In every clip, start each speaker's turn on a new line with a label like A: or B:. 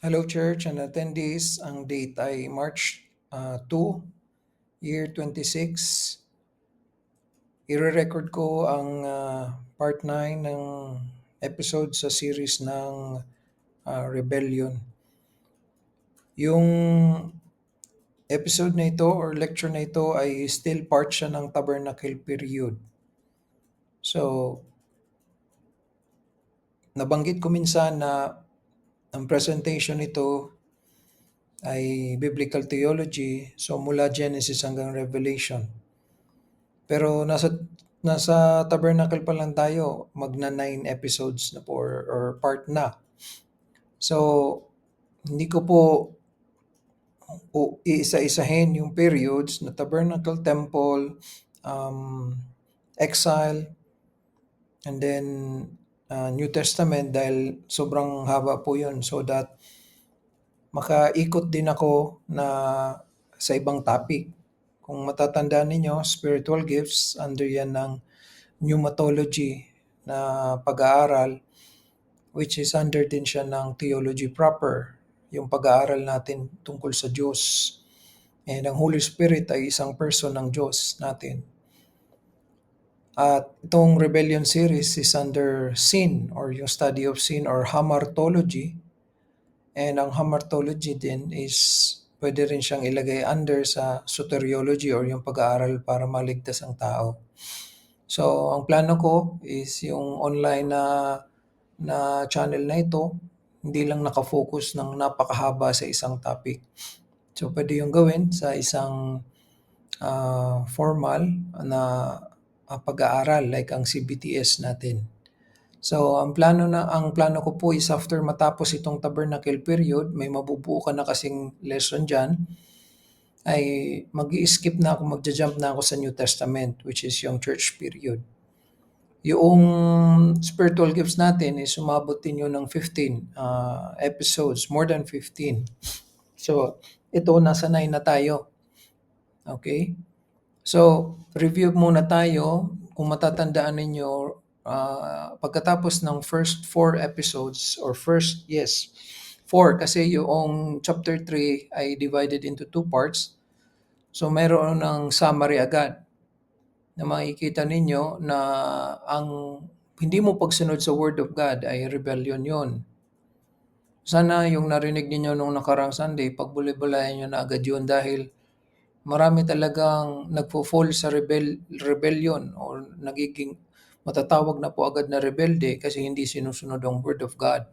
A: Hello Church and attendees, ang date ay March 2, year 26. Ire-record ko ang part 9 ng episode sa series ng Rebellion. Yung episode na ito or lecture na ito ay still part siya ng tabernacle period. So, nabanggit ko minsan na ang presentation nito ay biblical theology, so mula Genesis hanggang Revelation. Pero nasa Tabernacle pa lang tayo, magna 9 episodes na po or part na. So, hindi ko po iisa-isahin yung periods na Tabernacle, Temple, Exile, and then New Testament dahil sobrang haba po yun so that makaikot din ako na sa ibang topic. Kung matatandaan ninyo, spiritual gifts, under yan ng pneumatology na pag-aaral, which is under din siya ng theology proper, yung pag-aaral natin tungkol sa Diyos. And ang Holy Spirit ay isang person ng Diyos natin. At itong Rebellion series is under sin or yung study of sin or hamartology. And ang hamartology din is pwede rin siyang ilagay under sa soteriology or yung pag-aaral para maligtas ang tao. So, ang plano ko is yung online na channel na ito, hindi lang nakafocus ng napakahaba sa isang topic. So, pwede yung gawin sa isang formal na pag-aaral like ang CBTS natin. So, ang plano ko po is after matapos itong tabernacle period, may mabubuo ka na kasing lesson diyan, ay mag-i-skip na ako, magja-jump na ako sa New Testament, which is yung church period. Yung spiritual gifts natin is umabot din yun ng 15 episodes, more than 15. So, ito, nasa 9 na tayo. Okay? So, review muna tayo. Kung matatandaan ninyo, pagkatapos ng first 4 episodes, or first, yes, 4, kasi yung chapter 3 ay divided into 2 parts. So, mayroon ng summary agad na makikita ninyo na ang hindi mo pagsunod sa Word of God ay rebellion yon. Sana yung narinig ninyo nung nakarang Sunday, pagbuli-bulayan nyo na agad yun dahil marami talagang nagfo-fall sa rebellion or nagiging matatawag na po agad na rebelde kasi hindi sinusunod ang Word of God.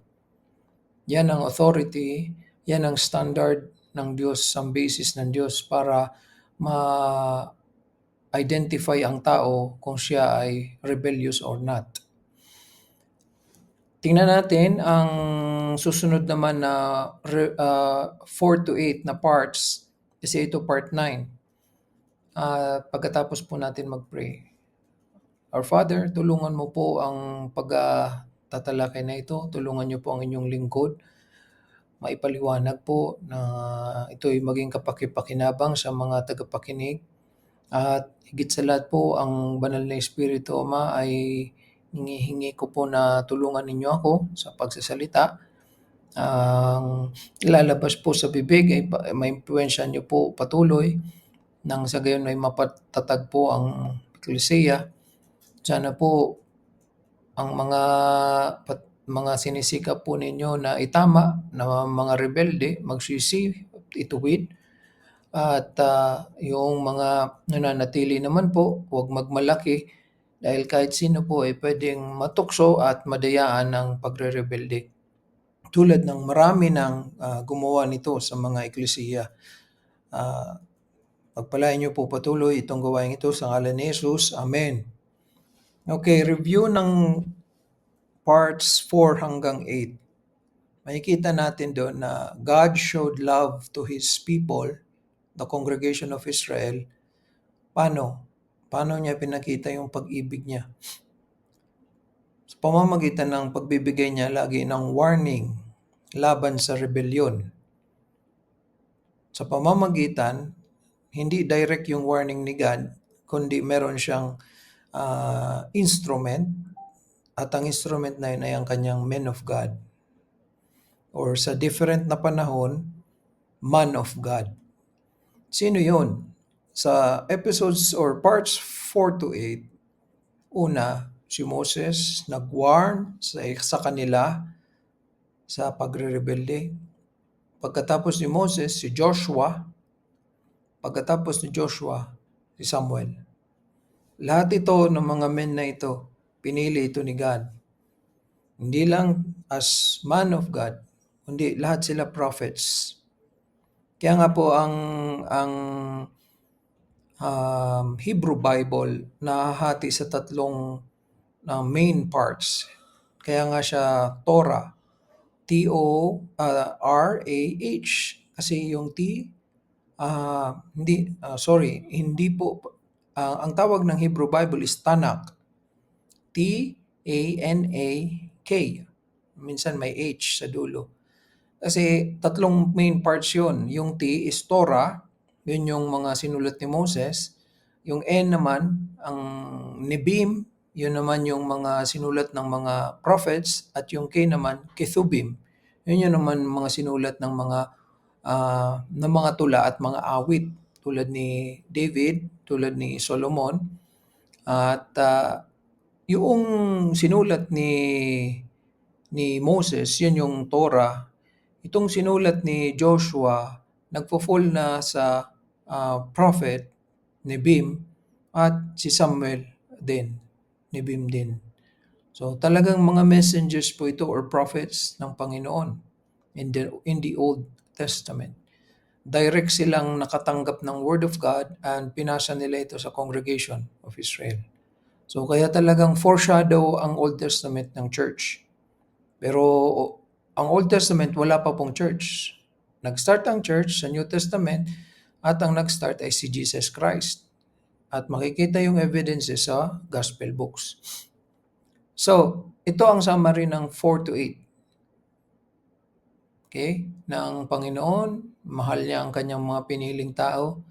A: Yan ang authority, yan ang standard ng Diyos, ang basis ng Diyos para ma-identify ang tao kung siya ay rebellious or not. Tingnan natin ang susunod naman na 4 to 8 na parts kasi ito part 9. Pagkatapos po natin mag-pray. Our Father, tulungan mo po ang pagtatalakay na ito. Tulungan niyo po ang inyong lingkod. Maipaliwanag po na ito'y maging kapakipakinabang sa mga tagapakinig. At higit sa lahat po, ang banal na Espiritu, Ama, ay hingi ko po na tulungan ninyo ako sa pagsasalita. Ang ilalabas po sa bibig ay ma-impluwensyahan niyo po patuloy nang sa gayon ay mapatatag po ang eklesiya. Sana po ang mga sinisikap po ninyo na itama na mga rebelde, magsisi, ituwid. At yung mga nananatili naman po, huwag magmalaki dahil kahit sino po ay pwedeng matukso at madayaan ng pagre-rebelde. Tulad ng marami ng gumawa nito sa mga eklesiya. Pagpalain niyo po patuloy itong gawain ito sa ngalan ni Jesus. Amen. Okay, review ng parts 4 hanggang 8. Makikita natin doon na God showed love to His people, the congregation of Israel. Paano? Paano niya pinakita yung pag-ibig niya? Sa pamamagitan ng pagbibigay niya lagi ng warning laban sa rebellion. Sa pamamagitan, hindi direct yung warning ni God, kundi meron siyang instrument, at ang instrument na yun ay ang kanyang men of God or sa different na panahon, man of God. Sino yun? Sa episodes or parts 4 to 8, una, si Moses nag-warn sa kanila sa pagre-rebelde. Pagkatapos ni Moses, si Joshua. Pagkatapos ni Joshua, si Samuel. Lahat ito ng mga men na ito, pinili ito ni God. Hindi lang as man of God, kundi lahat sila prophets. Kaya nga po ang Hebrew Bible nahahati sa tatlong main parts. Kaya nga siya Torah, T-O-R-A-H. Kasi yung T, hindi po, ang tawag ng Hebrew Bible is Tanakh. T-A-N-A-K. Minsan may H sa dulo. Kasi tatlong main parts yun. Yung T is Torah, yun yung mga sinulat ni Moses. Yung N naman, ang Nebim, yun naman yung mga sinulat ng mga prophets. At yung K naman, Kethubim. Yun naman mga sinulat ng mga tula at mga awit. Tulad ni David, tulad ni Solomon. At yung sinulat ni Moses, yun yung Torah. Itong sinulat ni Joshua, nagpo-fall na sa prophet, Nebim, at si Samuel din, Nebim din. So talagang mga messengers po ito or prophets ng Panginoon in the Old Testament. Direct silang nakatanggap ng Word of God and pinasa nila ito sa congregation of Israel. So kaya talagang foreshadow ang Old Testament ng church. Pero ang Old Testament wala pa pong church. Nag-start ang church sa New Testament at ang nag-start ay si Jesus Christ. At makikita yung evidences sa Gospel books. So, ito ang summary ng 4 to 8. Okay? Na ang Panginoon, mahal niya ang kanyang mga piniling tao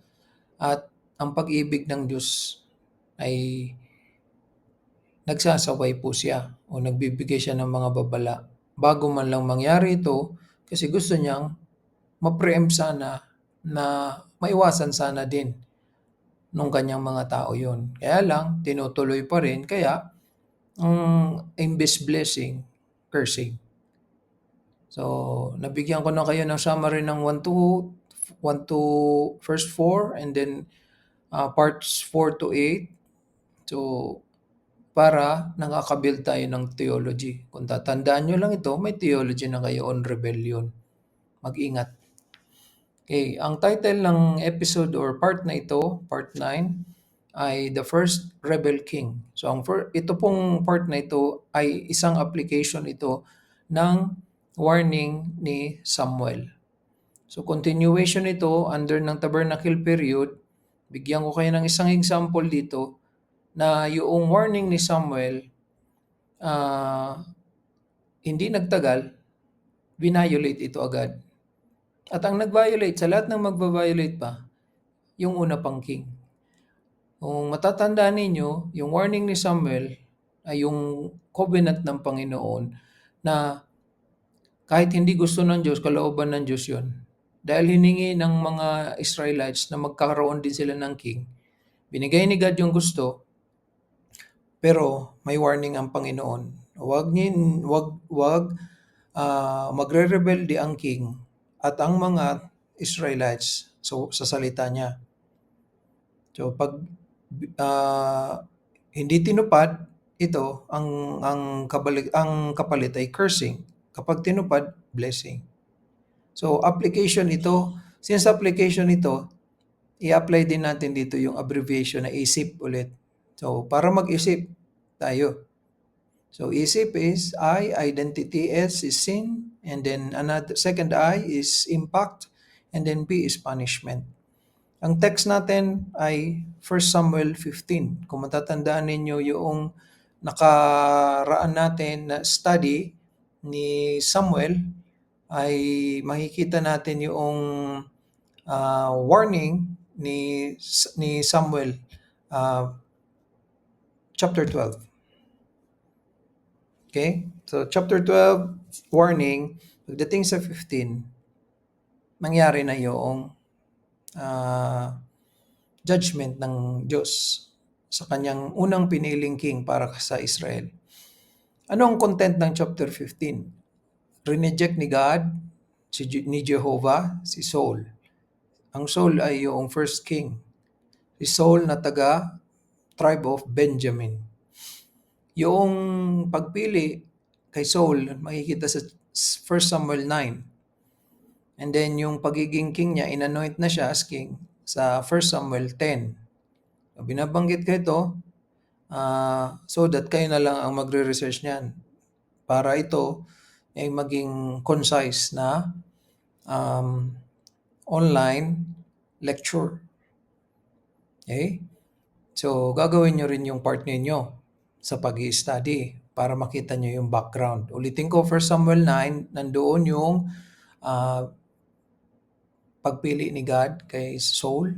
A: at ang pag-ibig ng Diyos ay nagsasaway po siya o nagbibigay siya ng mga babala. Bago man lang mangyari ito, kasi gusto niyang ma-preempt sana na maiwasan sana din nung kanyang mga tao yon. Kaya lang, tinutuloy pa rin, kaya imbes blessing, cursing. So, nabigyan ko na kayo ng summary ng 1 to first 4 and then parts 4 to 8. So, para nakakabuild tayo ng theology. Kung tatandaan nyo lang ito, may theology na kayo on rebellion. Mag-ingat. Okay, ang title ng episode or part na ito, part 9, ay The First Rebel King. So ito pong part na ito ay isang application ito ng warning ni Samuel. So continuation ito under ng tabernacle period. Bigyan ko kayo ng isang example dito na yung warning ni Samuel hindi nagtagal, violate ito agad. At ang nag-violate, sa lahat ng magva-violate pa, yung una pang king. Kung matatandaan ninyo, yung warning ni Samuel ay yung covenant ng Panginoon na kahit hindi gusto ng Diyos, kalooban ng Diyos yun. Dahil hiningi ng mga Israelites na magkakaroon din sila ng king, binigay ni God yung gusto, pero may warning ang Panginoon. Wag magre-rebelde ang king at ang mga Israelites sa salita niya. So pag hindi tinupad ito, ang kapalit ay cursing. Kapag tinupad, blessing. So application ito, since application ito, i-apply din natin dito yung abbreviation na isip ulit. So para mag-isip tayo. So isip is I, identity, S is sin, and then another second I is impact, and then P is punishment. Ang text natin ay 1 Samuel 15. Kung matatandaan ninyo yung nakaraan natin na study ni Samuel, ay makikita natin yung warning ni Samuel chapter 12. Okay? So chapter 12, warning, Pagdating sa 15, nangyari na yung judgment ng Diyos sa kanyang unang piniling king para sa Israel. Ano ang content ng chapter 15? Rineject ni God, ni Jehovah, si Saul. Ang Saul ay yung first king. Si Saul na taga tribe of Benjamin. Yung pagpili kay Saul, makikita sa 1 Samuel 9. And then yung pagiging king niya, inanoint na siya as king sa 1 Samuel 10. Binabanggit ko ito so that kayo na lang ang magre-research niyan para ito ay maging concise na online lecture. Okay? So, gagawin nyo rin yung part ninyo sa pag-i-study para makita nyo yung background. Ulitin ko, 1 Samuel 9, nandoon yung pagpili ni God kay Saul.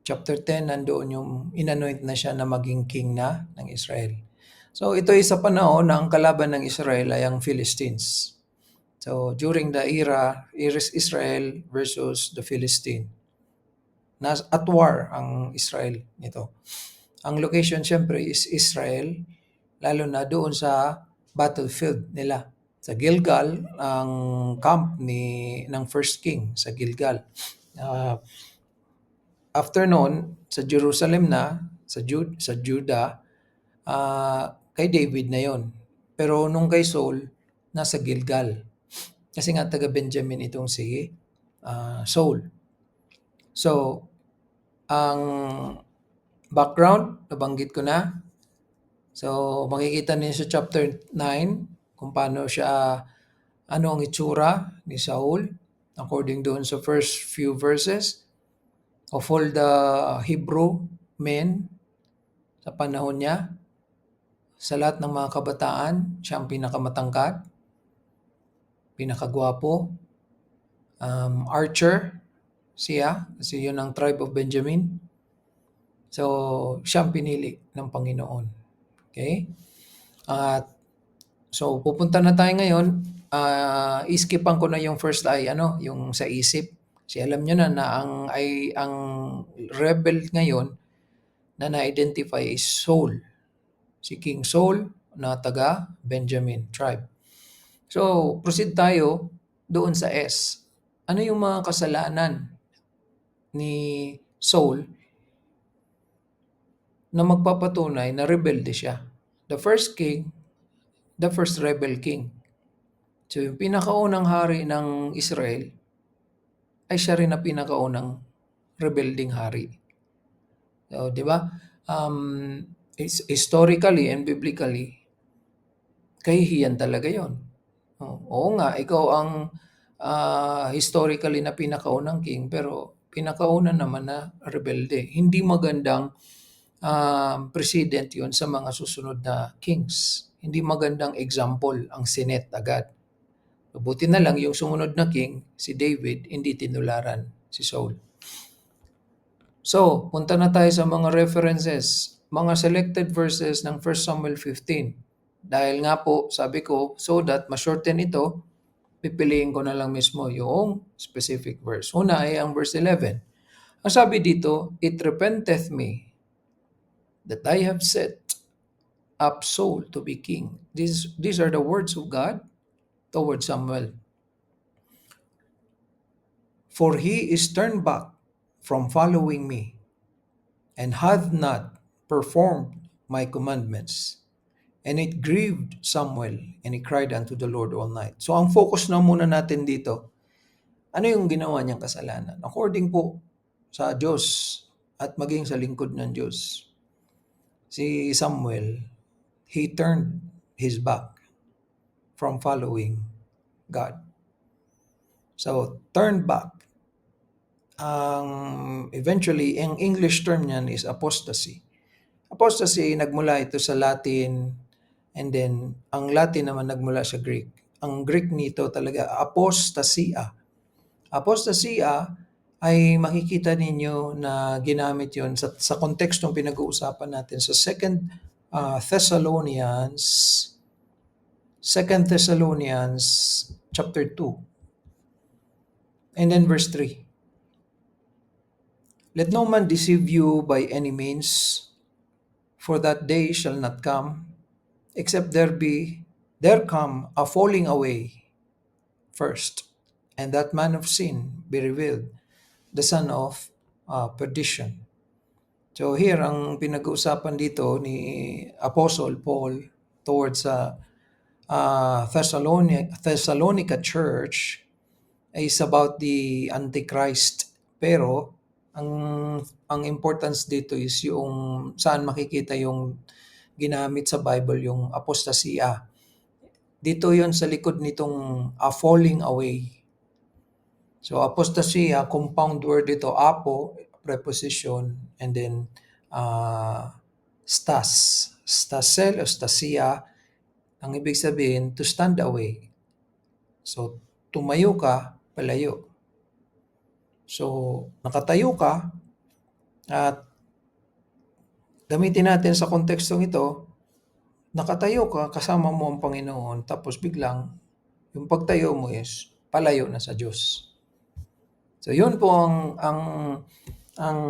A: Chapter 10, nandoon yung inanoint na siya na maging king na ng Israel. So, ito ay sa panahon na ang kalaban ng Israel ay ang Philistines. So, during the era, Israel versus the Philistine. At war ang Israel nito. Ang location syempre is Israel, lalo na doon sa battlefield nila. Sa Gilgal, ang camp ng first king sa Gilgal. After noon, sa Jerusalem na, sa Judah, kay David na yon. Pero nung kay Saul, nasa Gilgal. Kasi nga taga Benjamin itong si Saul. So, ang background, nabanggit ko na. So, makikita niyo sa chapter 9 kung paano siya, ano ang itsura ni Saul according doon sa first few verses of all the Hebrew men sa panahon niya. Sa lahat ng mga kabataan, siya ang pinakamatangkad, pinakagwapo, archer siya, kasi yun ang tribe of Benjamin. So, siya ang pinili ng Panginoon. Okay? At so, pupunta na tayo ngayon. Iskipan ko na yung first ay, yung sa isip. Kasi alam nyo na ang rebel ngayon na na-identify is Saul. Si King Saul na taga Benjamin tribe. So, proceed tayo doon sa S. Ano yung mga kasalanan ni Saul na magpapatunay na rebelde siya? The first king, the first rebel king. So, yung pinakaunang hari ng Israel ay siya rin na pinakaunang rebelding hari. So, di ba? Historically and biblically, kahihiyan talaga yon. Oo nga, ikaw ang historically na pinakaunang king, pero pinakauna naman na rebelde. Hindi magandang president yon sa mga susunod na kings. Hindi magandang example ang Senate agad. Buti na lang yung sumunod na king, si David, hindi tinularan si Saul. So, punta na tayo sa mga references, mga selected verses ng 1 Samuel 15. Dahil nga po, sabi ko, so that ma-shorten ito, pipiliin ko na lang mismo yung specific verse. Una ay ang verse 11. Ang sabi dito, it repenteth me that I have set up Saul to be king. These are the words of God toward Samuel. For he is turned back from following me, and hath not performed my commandments. And it grieved Samuel, and he cried unto the Lord all night. So ang focus na muna natin dito, ano yung ginawa niyang kasalanan? According po sa Diyos at maging sa lingkod ng Diyos, si Samuel, he turned his back from following God. So, turn back. Eventually, ang English term niyan is apostasy. Apostasy, nagmula ito sa Latin, and then, ang Latin naman nagmula sa Greek. Ang Greek nito talaga, apostasia. Apostasia ay makikita ninyo na ginamit yon sa kontekstong pinag-uusapan natin sa 2 Thessalonians chapter 2, and then verse 3. Let no man deceive you by any means, for that day shall not come, except there come a falling away first, and that man of sin be revealed, the son of perdition. So here, ang pinag-uusapan dito ni Apostle Paul towards Thessalonica church is about the Antichrist. Pero ang importance dito is yung saan makikita yung ginamit sa Bible yung apostasya. Dito yon sa likod nitong falling away. So apostasya, compound word dito, apo, preposition, and then stasel o stasia, ang ibig sabihin, to stand away. So, tumayo ka, palayo. So, nakatayo ka, at gamitin natin sa kontekstong ito, nakatayo ka, kasama mo ang Panginoon, tapos biglang, yung pagtayo mo is, palayo na sa Diyos. So, yun po ang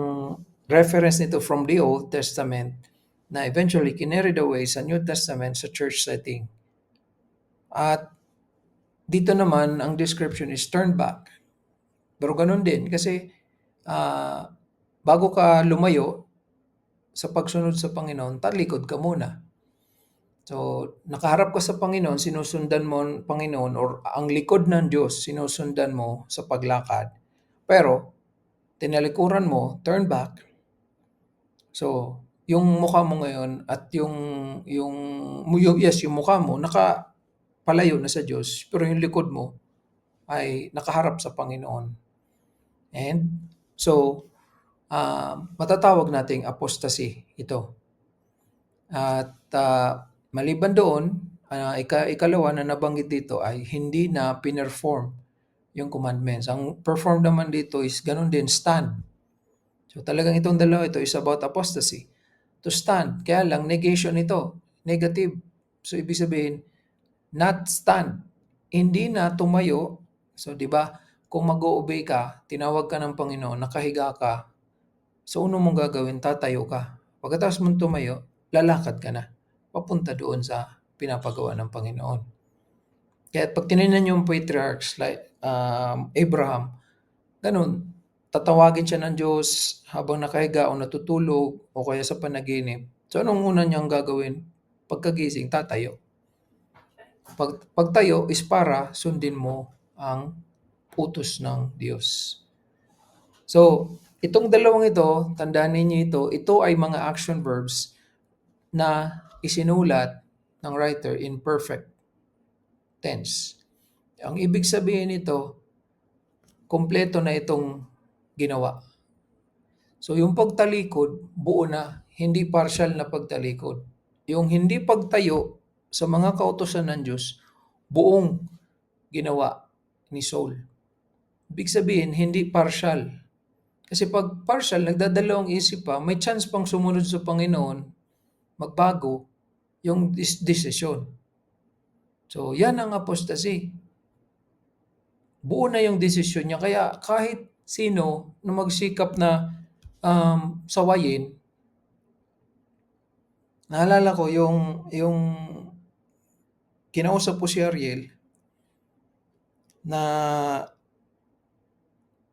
A: reference nito from the Old Testament na eventually carried away sa New Testament sa church setting. At dito naman, ang description is turn back. Pero ganun din kasi bago ka lumayo sa pagsunod sa Panginoon, talikod ka muna. So, nakaharap ka sa Panginoon, sinusundan mo ang Panginoon or ang likod ng Diyos, sinusundan mo sa paglakad. Pero, tinalikuran mo, turn back. So, yung mukha mo ngayon at yung mukha mo, nakapalayo na sa Diyos, pero yung likod mo ay nakaharap sa Panginoon. And so, matatawag nating apostasy ito. At maliban doon, ikalawa na nabanggit dito ay hindi na pinerform yung commandments. Ang perform naman dito is ganun din, stand. So talagang itong dalawa ito is about apostasy. To stand. Kaya lang, negation ito. Negative. So ibig sabihin, not stand. Hindi na tumayo. So di ba, kung mag-o-obey ka, tinawag ka ng Panginoon, nakahiga ka, so ano mong gagawin? Tatayo ka. Pagkatapos mong tumayo, lalakad ka na. Papunta doon sa pinapagawa ng Panginoon. Kaya pag tinignan yung patriarchs like Abraham, ganun, tatawagin siya ng Diyos habang nakahiga o natutulog o kaya sa panaginip. So anong una niyang gagawin? Pagkagising, tatayo. Pagtayo is para sundin mo ang utos ng Diyos. So, itong dalawang ito, tandaan ninyo ito ay mga action verbs na isinulat ng writer in perfect tense. Ang ibig sabihin nito, kompleto na itong ginawa. So yung pagtalikod, buo na, hindi partial na pagtalikod. Yung hindi pagtayo sa mga kautusan ng Diyos, buong ginawa ni Saul. Ibig sabihin, hindi partial. Kasi pag partial, nagdadalawang isip pa, may chance pang sumunod sa Panginoon, magbago yung desisyon. So yan ang apostasy. Buo na yung desisyon niya. Kaya kahit sino na magsikap na sawayin, naalala ko yung kinausap ko si Ariel na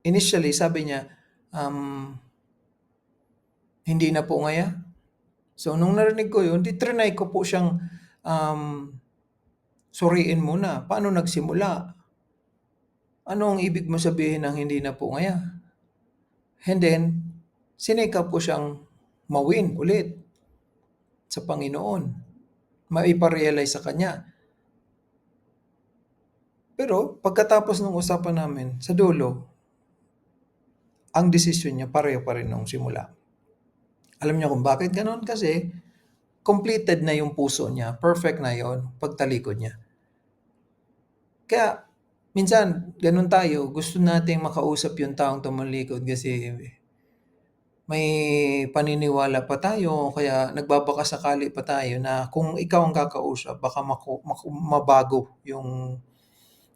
A: initially sabi niya, hindi na po ngaya. So nung narinig ko yun, trinay ko po siyang suriin muna. Paano nagsimula? Ano ang ibig mo sabihin ng hindi na po ngaya? And then, sinikap ko siyang mawin ulit sa Panginoon. Maiparealize sa Kanya. Pero pagkatapos ng usapan namin, sa dulo, ang desisyon niya pareho pa rin nung simula. Alam niyo kung bakit ganon? Kasi completed na yung puso niya. Perfect na yon pagtalikod niya. Kaya, minsan, ganun tayo. Gusto nating makausap yung taong tumalikod kasi may paniniwala pa tayo, kaya nagbabaka sakali pa tayo na kung ikaw ang kakausap, baka mabago yung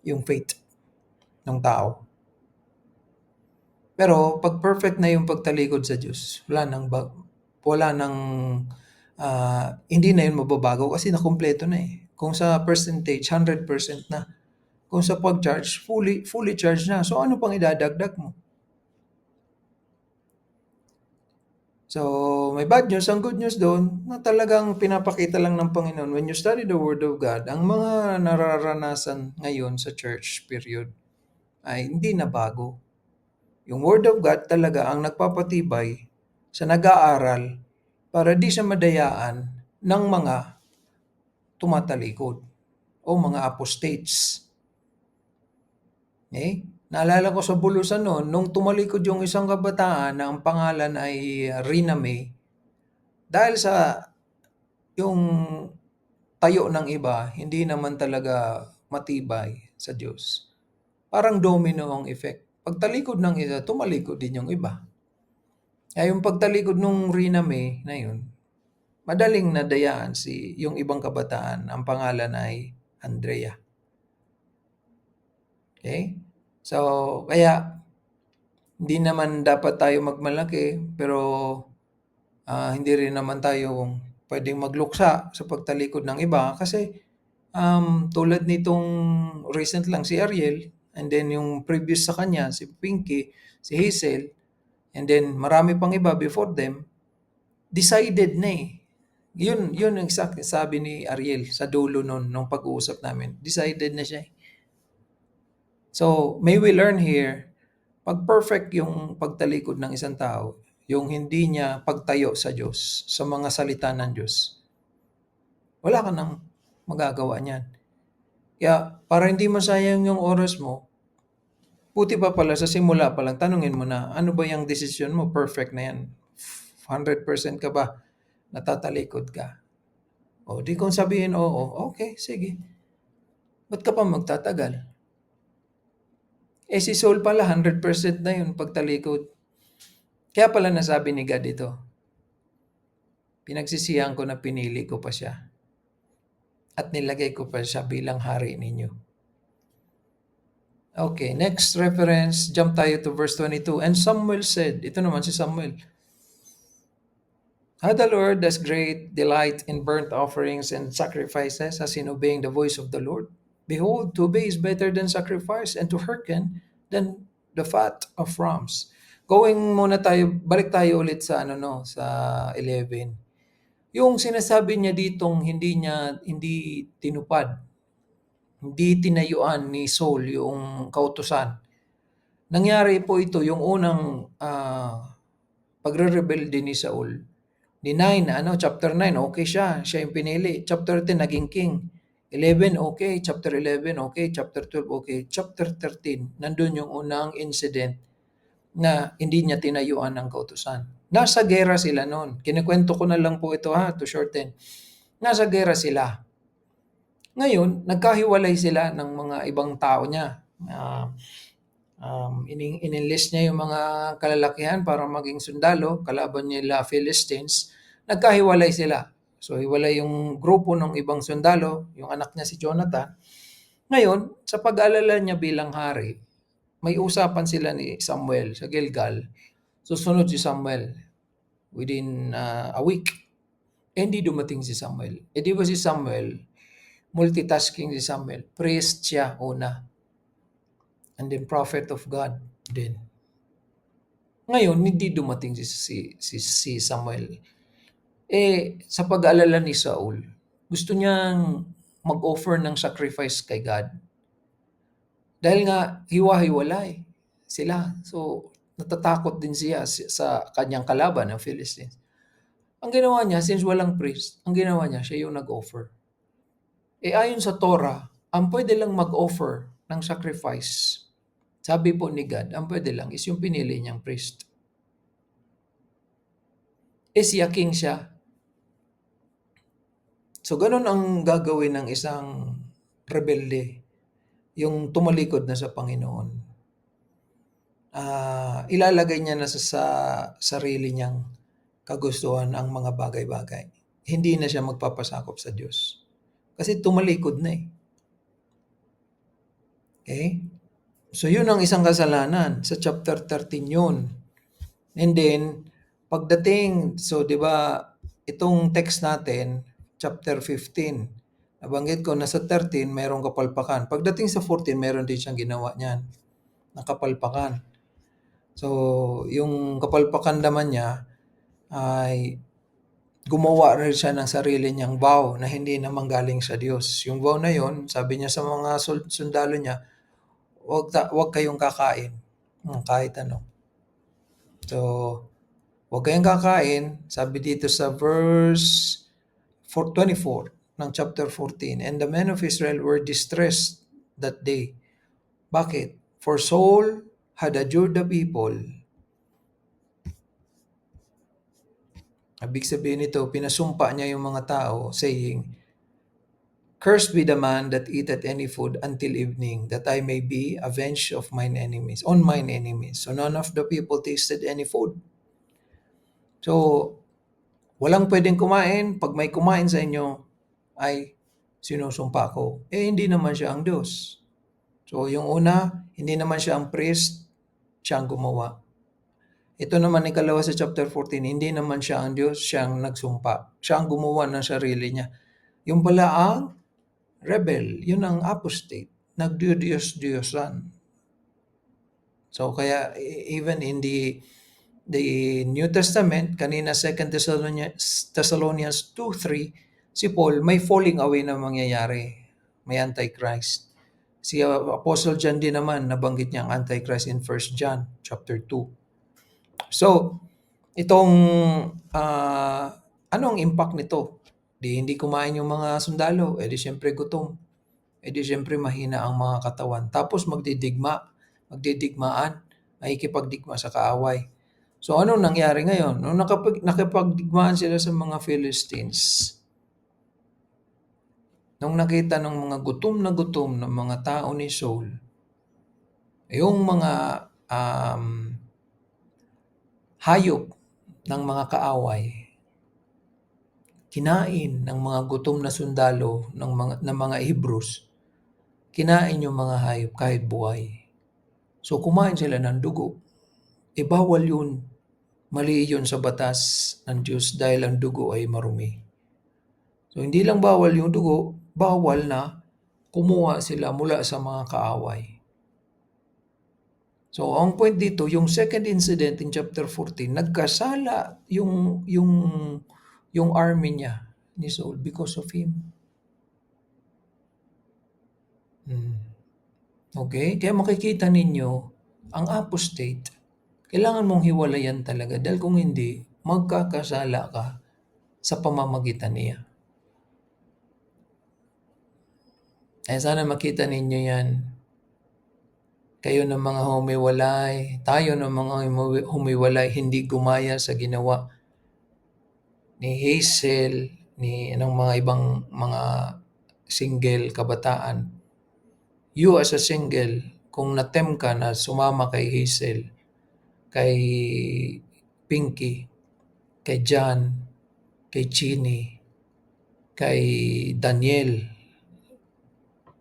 A: yung faith ng tao. Pero pag perfect na yung pagtalikod sa Diyos, hindi na yun mababago kasi nakumpleto na eh. Kung sa percentage, 100% na. Kung sa pag-charge, fully charged na. So ano pang idadagdag mo? So, may bad news. Ang good news doon, na talagang pinapakita lang ng Panginoon, when you study the Word of God, ang mga nararanasan ngayon sa church period ay hindi na bago. Yung Word of God talaga ang nagpapatibay sa nag-aaral para di siya madayaan ng mga tumatalikod o mga apostates. Okay? Naalala ko sa Bulusan noon, nung tumalikod yung isang kabataan na ang pangalan ay Rina May, dahil sa yung tayo ng iba, hindi naman talaga matibay sa Diyos. Parang domino ang effect. Pagtalikod ng isa, tumalikod din yung iba. Kaya yung pagtalikod nung Rina May na yun, madaling nadayaan yung ibang kabataan. Ang pangalan ay Andrea. Okay? So, kaya hindi naman dapat tayo magmalaki, pero hindi rin naman tayo pwedeng magluksa sa pagtalikod ng iba kasi tulad nitong recent lang si Ariel, and then yung previous sa kanya, si Pinky, si Hazel, and then marami pang iba before them, decided na eh. Yun ang sabi ni Ariel sa dulo nung pag-uusap namin. Decided na siya eh. So, may we learn here, pag perfect yung pagtalikod ng isang tao, yung hindi niya pagtayo sa Diyos, sa mga salita ng Diyos, wala ka nang magagawa niyan. Kaya, para hindi masayang yung oras mo, buti pa pala sa simula pa lang, tanungin mo na, ano ba yung desisyon mo? Perfect na yan. 100% ka ba? Natatalikod ka? O, di kung sabihin, oo, okay, sige. Ba't ka pa magtatagal? Si Saul pala, 100% na yun pagtalikod. Kaya pala nasabi ni God ito, pinagsisihan ko na pinili ko pa siya at nilagay ko pa siya bilang hari ninyo. Okay, next reference, jump tayo to verse 22. And Samuel said, ito naman si Samuel, how the Lord has great delight in burnt offerings and sacrifices as in obeying the voice of the Lord. Behold, to obey is better than sacrifice, and to hearken than the fat of rams. Balik tayo ulit sa sa 11. Yung sinasabi niya ditong hindi tinupad, hindi tinayuan ni Saul yung kautusan. Nangyari po ito yung unang pagre-rebelde ni Saul. Ni 9, chapter 9, okay siya yung pinili. Chapter 10, naging king. 11, okay. Chapter 11, okay. Chapter 12, okay. Chapter 13, nandun yung unang incident na hindi niya tinayuan ng kautusan. Nasa gera sila noon. Kinikwento ko na lang po ito to shorten. Nasa gera sila. Ngayon, nagkahiwalay sila ng mga ibang tao niya. Ininlist niya yung mga kalalakihan para maging sundalo, kalaban nila Philistines. Nagkahiwalay sila. So, hiwalay yung grupo ng ibang sundalo, yung anak niya si Jonathan. Ngayon, sa pag-alala niya bilang hari, may usapan sila ni Samuel sa Gilgal. Susunod si Samuel within a week. Hindi dumating si Samuel. Di ba si Samuel, multitasking si Samuel. Priest siya una. And then prophet of God din. Ngayon, hindi dumating si Samuel. Sa pag-aalala ni Saul, gusto niyang mag-offer ng sacrifice kay God. Dahil nga, hiwa-hiwalay sila. So, natatakot din siya sa kanyang kalaban, ng Philistines. Ang ginawa niya, since walang priest, ang ginawa niya, siya yung nag-offer. Ayon sa Torah, ang pwede lang mag-offer ng sacrifice, sabi po ni God, ang pwede lang is yung pinili niyang priest. Siya king siya. So, ganun ang gagawin ng isang rebelde, yung tumalikod na sa Panginoon. Ilalagay niya na sa sarili niyang kagustuhan ang mga bagay-bagay. Hindi na siya magpapasakop sa Diyos. Kasi tumalikod na eh. Okay? So yun ang isang kasalanan. Sa chapter 13 yun. And then, pagdating, so di ba, itong text natin, chapter 15, nabanggit ko na sa 13, mayroong kapalpakan. Pagdating sa 14, meron din siyang ginawa niyan, na kapalpakan. So, yung kapalpakan naman niya ay gumawa rin siya ng sarili niyang vow na hindi naman galing sa Diyos. Yung vow na yon, sabi niya sa mga sundalo niya, wag kayong kakain kahit ano. So, wag kayong kakain, sabi dito sa verse 24 ng chapter 14. And the men of Israel were distressed that day. Bakit? For Saul had adjured the people. Ibig sabihin nito, pinasumpa niya yung mga tao, saying, Cursed be the man that eateth any food until evening, that I may be avenged of mine enemies, on mine enemies. So none of the people tasted any food. So, walang pwedeng kumain. Pag may kumain sa inyo, ay sinusumpa ko. Hindi naman siya ang Diyos. So, yung una, hindi naman siya ang priest, siya ang gumawa. Ito naman ikalawa sa chapter 14, hindi naman siya ang Diyos, siya ang nagsumpa. Siya ang gumawa ng sarili niya. Yung pala ang rebel, yun ang apostate, nagdiyos-diyosan. So kaya even in the New Testament, kanina 2 Thessalonians 2:3, si Paul may falling away na mangyayari. May Antichrist. Si Apostle John din naman, nabanggit niya ang Antichrist in 1 John chapter 2. So, itong anong impact nito? Hindi kumain yung mga sundalo, di syempre gutom. Di syempre mahina ang mga katawan. Tapos magdidigmaan, makikipagdigma sa kaaway. So anong nangyari ngayon? Nung nakipagdigmaan sila sa mga Philistines, nung nakita ng mga gutom ng mga tao ni Saul, yung mga hayop ng mga kaaway, kinain ng mga gutom na sundalo ng mga Hebrews, kinain yung mga hayop kahit buhay. So kumain sila ng dugo. Bawal yun. Mali yun sa batas ng Diyos dahil ang dugo ay marumi. So hindi lang bawal yung dugo, bawal na kumuha sila mula sa mga kaaway. So ang point dito, yung second incident in chapter 14, nagkasala yung army niya ni Saul because of him. Okay? Kaya makikita ninyo, ang apostate, kailangan mong hiwalayan talaga dahil kung hindi, magkakasala ka sa pamamagitan niya. Sana makita ninyo yan. Kayo ng mga humiwalay, tayo ng mga humiwalay, hindi gumaya sa ginawa ni Hazel, ng mga ibang mga single kabataan. You as a single, kung na-tempt ka na sumama kay Hazel, kay Pinky, kay John, kay Chini, kay Daniel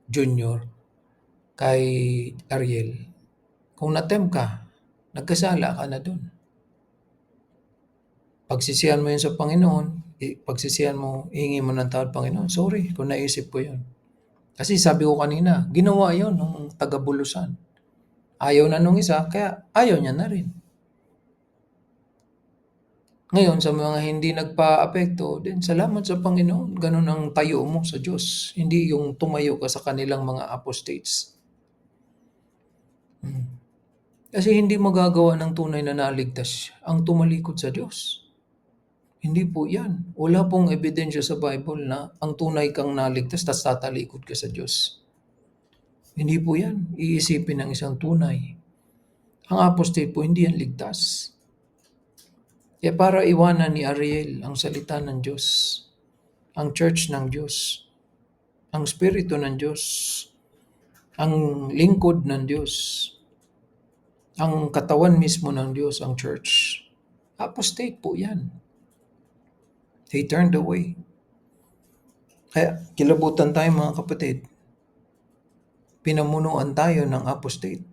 A: Jr., kay Ariel, kung na-tempt ka, nagkasala ka na dun. Pagsisihan mo yun sa Panginoon, pagsisihan mo, hihingi mo ng tawad, Panginoon, sorry kung naisip ko yun. Kasi sabi ko kanina, ginawa yun ng taga-bulusan. Ayaw na nung isa, kaya ayaw niya na rin. Ngayon, sa mga hindi nagpa-apekto, din salamat sa Panginoon. Ganun ang tayo mo sa Diyos. Hindi yung tumayo ka sa kanilang mga apostates. Kasi hindi magagawa ng tunay na naligtas ang tumalikod sa Diyos. Hindi po yan. Wala pong ebidensya sa Bible na ang tunay kang naligtas tas tatalikod ka sa Diyos. Hindi po yan. Iisipin ng isang tunay. Ang apostate po, hindi yan ligtas. Kaya para iwanan ni Ariel ang salita ng Diyos, ang church ng Diyos, ang spirito ng Diyos, ang lingkod ng Diyos, ang katawan mismo ng Diyos, ang church. Apostate po yan. They turned away. Kaya kilabutan tayo mga kapatid. pinamunuan tayo ng apostate.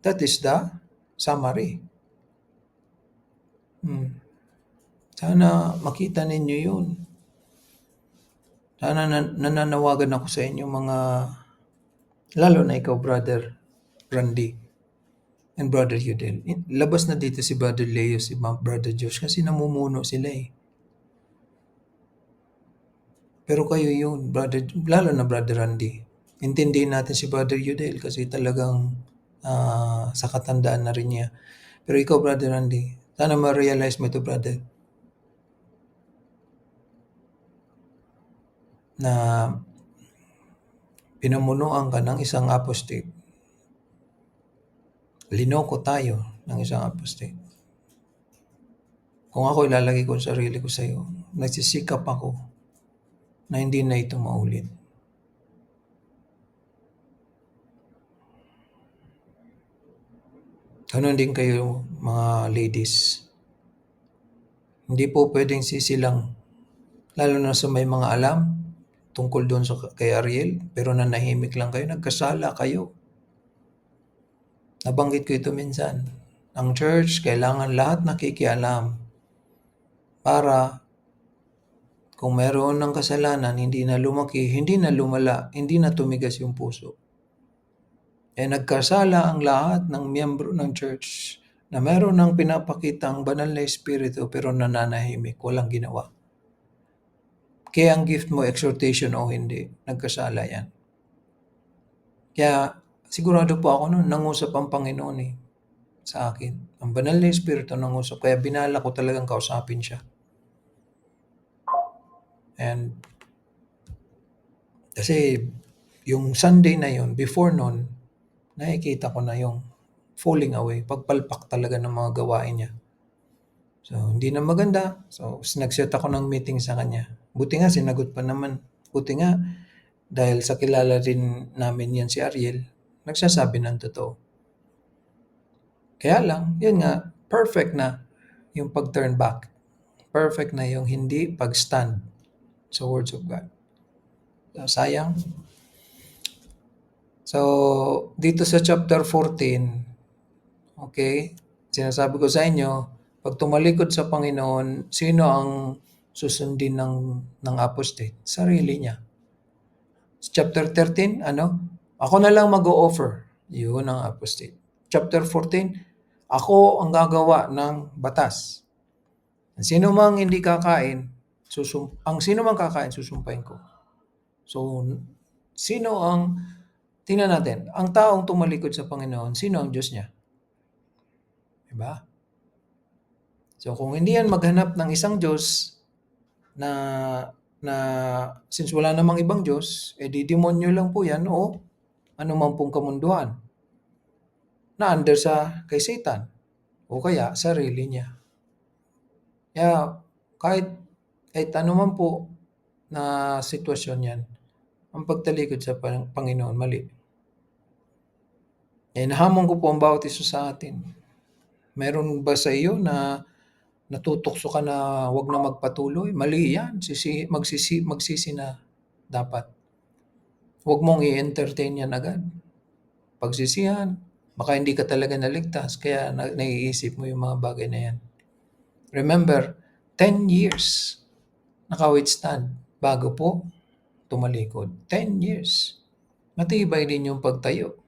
A: That is the summary. Sana makita ninyo yun. Sana nananawagan ako sa inyo mga, lalo na ikaw, Brother Randy and Brother Yudel. Labas na dito si Brother Leo, si Brother Josh kasi namumuno sila eh. Pero kayo yun, brother, lalo na Brother Randy. Intindihin natin si Brother Yudel kasi talagang sa katandaan na rin niya. Pero ikaw, Brother Randy, sana ma-realize mo ito, brother, na pinamunuan ka ng isang apostate. Linoko tayo ng isang apostate. Kung ako ilalagay ko ang sarili ko sa iyo, nagsisikap ako na hindi na ito maulit. Ganon din kayo, mga ladies. Hindi po pwedeng sisilang, lalo na sa may mga alam tungkol doon sa kay Ariel, pero nanahimik lang kayo, nagkasala kayo. Nabanggit ko ito minsan. Ang church, kailangan lahat nakikialam para kung meron ng kasalanan, hindi na lumaki, hindi na lumala, hindi na tumigas yung puso. Nagkasala ang lahat ng miyembro ng church na meron ng pinapakitang banal na espiritu pero nananahimik, walang ginawa. Kaya ang gift mo, exhortation o hindi, nagkasala yan. Kaya sigurado po ako noon, nangusap ang Panginoon sa akin. Ang banal na espiritu nangusap, kaya binala ko talagang kausapin siya. And kasi yung Sunday na yun, before nun, nakikita ko na yung falling away, pagpalpak talaga ng mga gawain niya. So, hindi na maganda. So, nag-set ako ng meeting sa kanya. Buti nga, sinagot pa naman. Buti nga, dahil sa kilala din namin yan si Ariel, nagsasabi ng totoo. Kaya lang, yun nga, perfect na yung pag-turn back. Perfect na yung hindi pag-stand sa words of God. So, sayang. So, dito sa chapter 14, okay, sinasabi ko sa inyo, pag tumalikod sa Panginoon, sino ang susundin ng apostate? Sarili niya. Chapter 13, Ako na lang mag-o-offer. Yun ang apostate. Chapter 14, ako ang gagawa ng batas. Sino mang hindi kakain, ang sino mang kakain, susumpain ko. So, tingnan natin, ang taong tumalikod sa Panginoon, sino ang Diyos niya? Diba? So, kung hindi yan maghanap ng isang Diyos na since wala namang ibang Diyos, di demonyo lang po yan o anuman pong kamunduhan na under kay Satan o kaya sarili niya. Kaya kahit anuman po na sitwasyon yan, ang pagtalikod sa Panginoon, mali. Nahamon ko po ang bawat isa sa atin. Meron ba sa iyo na natutokso ka na wag na magpatuloy? Mali yan. Magsisi na dapat. Huwag mong i-entertain yan agad. Pagsisihan, baka hindi ka talaga naligtas, kaya naiisip mo yung mga bagay na yan. Remember, 10 years naka-withstand bago po tumalikod. 10 years. Matibay din yung pagtayo.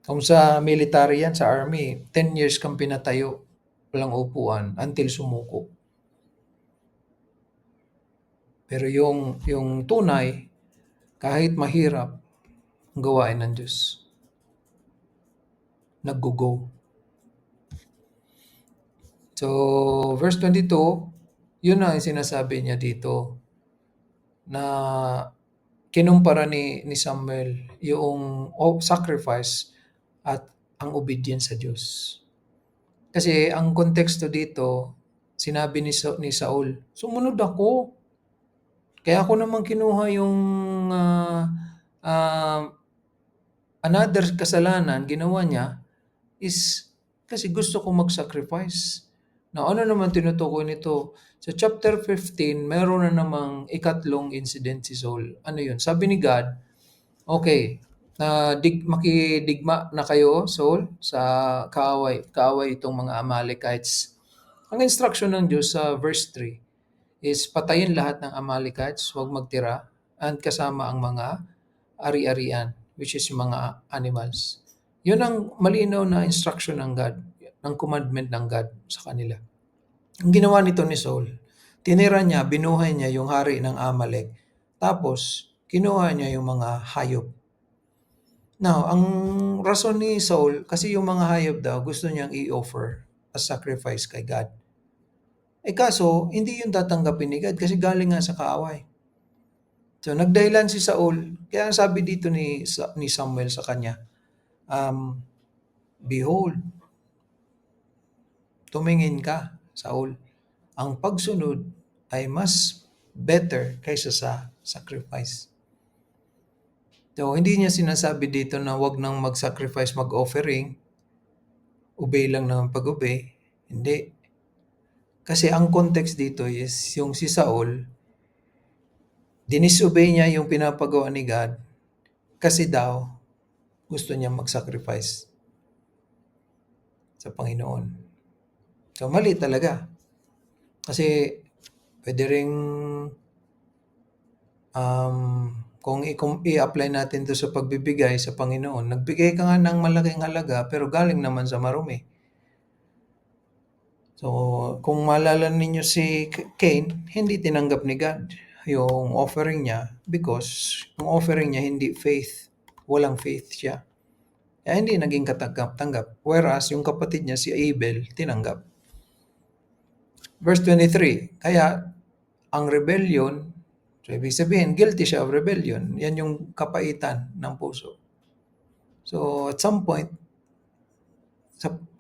A: Kung sa military yan, sa army, 10 years kang pinatayo, walang upuan, until sumuko. Pero yung tunay, kahit mahirap, ang gawain ng Diyos. Nag-go. So, verse 22, yun na yung sinasabi niya dito na kinumpara ni Samuel yung sacrifice at ang obedience sa Diyos. Kasi ang konteksto dito, sinabi ni Saul, sumunod ako. Kaya ako naman kinuha yung another kasalanan ginawa niya is kasi gusto ko mag-sacrifice. Now, ano naman tinutukoy nito? Sa chapter 15, meron na namang ikatlong incident si Saul. Ano yun? Sabi ni God, okay, makidigma na kayo, Saul, sa kaaway itong mga Amalekites. Ang instruction ng Diyos sa verse 3 is patayin lahat ng Amalekites, huwag magtira, and kasama ang mga ari-arian, which is yung mga animals. Yun ang malinaw na instruction ng God, ng commandment ng God sa kanila. Ang ginawa nito ni Saul, tinira niya, binuhay niya yung hari ng Amalek, tapos kinuha niya yung mga hayop. Now, ang rason ni Saul, kasi yung mga hayop daw, gusto niyang i-offer as sacrifice kay God. Kaso, hindi yun tatanggapin ni God kasi galing nga sa kaaway. So, nagdahilan si Saul, kaya sabi dito ni Samuel sa kanya, Behold, tumingin ka, Saul. Ang pagsunod ay mas better kaysa sa sacrifice. So, hindi niya sinasabi dito na wag nang mag-sacrifice, mag-offering, obey lang ng pag-obey. Hindi. Kasi ang context dito is yung si Saul, dinisobey niya yung pinapagawa ni God kasi daw gusto niya mag-sacrifice sa Panginoon. So, mali talaga. Kasi pwede ring kung i-apply natin to sa pagbibigay sa Panginoon, nagbigay ka nga ng malaking halaga pero galing naman sa marumi. So, kung maalala ninyo si Cain, hindi tinanggap ni God yung offering niya because yung offering niya hindi faith, walang faith siya. Kaya hindi naging katanggap-tanggap. Whereas yung kapatid niya si Abel, tinanggap. Verse 23, kaya ang rebellion, so ibig sabihin, guilty siya of rebellion. Yan yung kapaitan ng puso. So, at some point,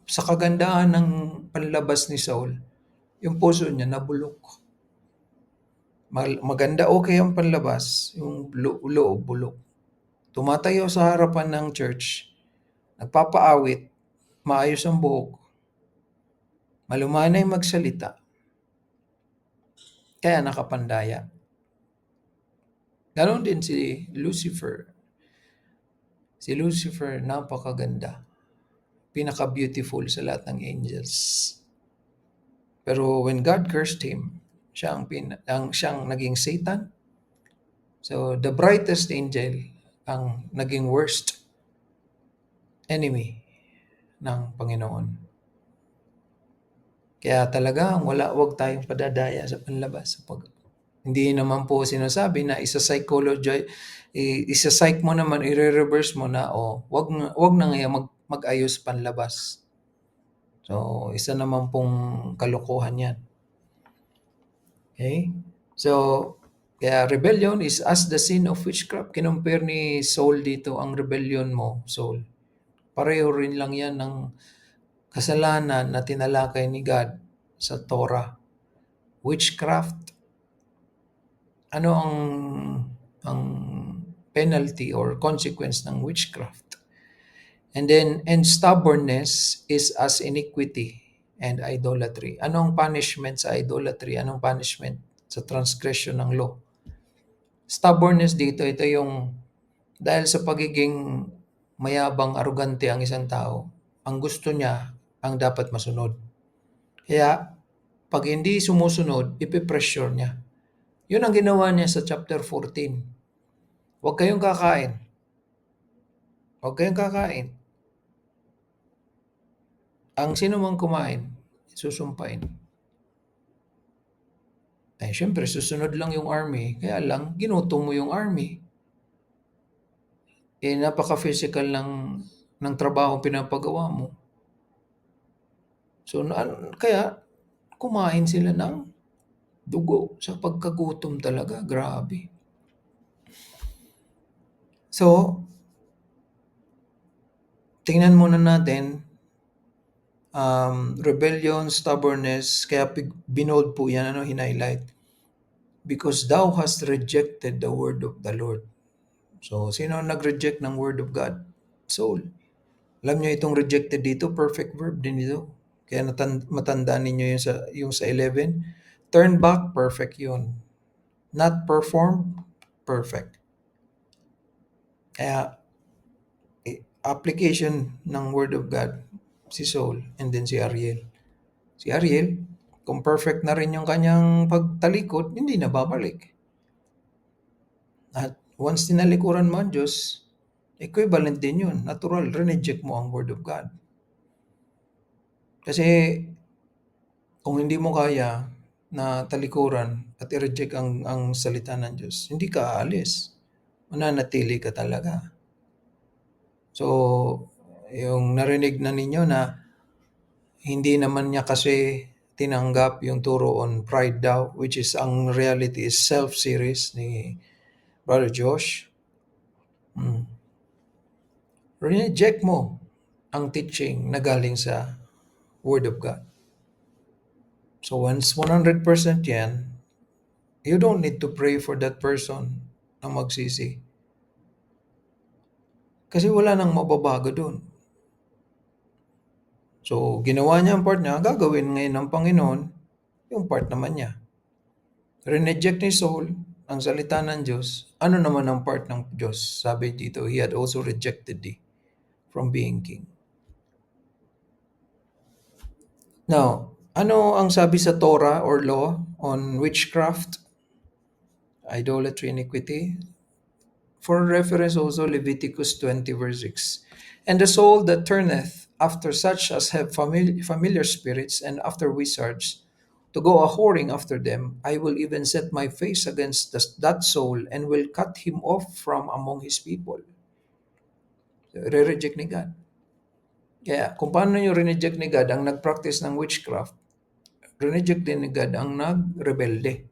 A: sa kagandahan ng panlabas ni Saul, yung puso niya nabulok. Maganda okay ang panlabas, yung loob bulok. Tumatayo sa harapan ng church, nagpapaawit, maayos ang buhok, malumanay magsalita, kaya nakapandaya. Ganon din si Lucifer. Si Lucifer, napakaganda. Pinaka-beautiful sa lahat ng angels. Pero when God cursed him, siyang naging Satan. So, the brightest angel ang naging worst enemy ng Panginoon. Kaya talaga, wag tayong padadaya sa panlabas. Hindi naman po sinasabi na isa-psych mo naman, i-reverse mo na, wag na ngayon mag-ayos panlabas. So, isa naman pong kalokohan yan. Okay? So, kaya rebellion is as the sin of witchcraft. Kinumpare ni Saul dito ang rebellion mo, Saul. Pareho rin lang yan ng kasalanan na tinalakay ni God sa Torah. Witchcraft. Ano ang penalty or consequence ng witchcraft? And stubbornness is as iniquity and idolatry. Anong punishment sa idolatry? Anong punishment sa transgression ng law? Stubbornness dito, ito yung dahil sa pagiging mayabang, arugante ang isang tao, ang gusto niya ang dapat masunod. Kaya, pag hindi sumusunod, ipipressure niya. Yun ang ginawa niya sa chapter 14. Huwag kayong kakain. Huwag kayong kakain. Ang sino mang kumain, susumpain. Syempre, susunod lang yung army. Kaya lang, ginutom mo yung army. Napaka-physical ng trabaho pinapagawa mo. So, kaya, kumain sila ng dugo sa pagkagutom talaga. Grabe. So, tingnan muna natin, rebellion, stubbornness, kaya binold po yan, hinighlight. Because thou hast rejected the word of the Lord. So, sino nag-reject ng word of God? Saul. Alam niyo itong rejected dito, perfect verb din ito. Kaya matandaan ninyo yung sa 11. Turn back, perfect yun. Not perform, perfect. Kaya application ng Word of God, si Saul and then si Ariel. Si Ariel, kung perfect na rin yung kanyang pagtalikod, hindi na babalik. At once tinalikuran mo ang Diyos, equivalent din yun. Natural, reneject mo ang Word of God. Kasi kung hindi mo kaya na talikuran at i-reject ang salita ng Diyos, hindi ka aalis. Mananatili ka talaga. So, yung narinig na ninyo na hindi naman niya kasi tinanggap yung turo on pride daw, which is ang reality is self-series ni Brother Josh. Reject mo ang teaching na galing sa Word of God. So once 100% yan, you don't need to pray for that person na magsisi. Kasi wala nang mababago doon. So, ginawa niya ang part niya, gagawin ngayon ng Panginoon yung part naman niya. Reneject ni Saul ang salita ng Diyos. Ano naman ang part ng Diyos? Sabi dito, he had also rejected thee from being king. Now, ano ang sabi sa Torah or law on witchcraft, idolatry, iniquity? For reference also, Leviticus 20 verse 6. And the soul that turneth after such as have familiar spirits and after wizards, to go a whoring after them, I will even set my face against that soul and will cut him off from among his people. So, re-reject ni God. Kaya kung paano nyo re-reject ni God ang nag-practice ng witchcraft, re-reject din ni God ang nag-rebelde.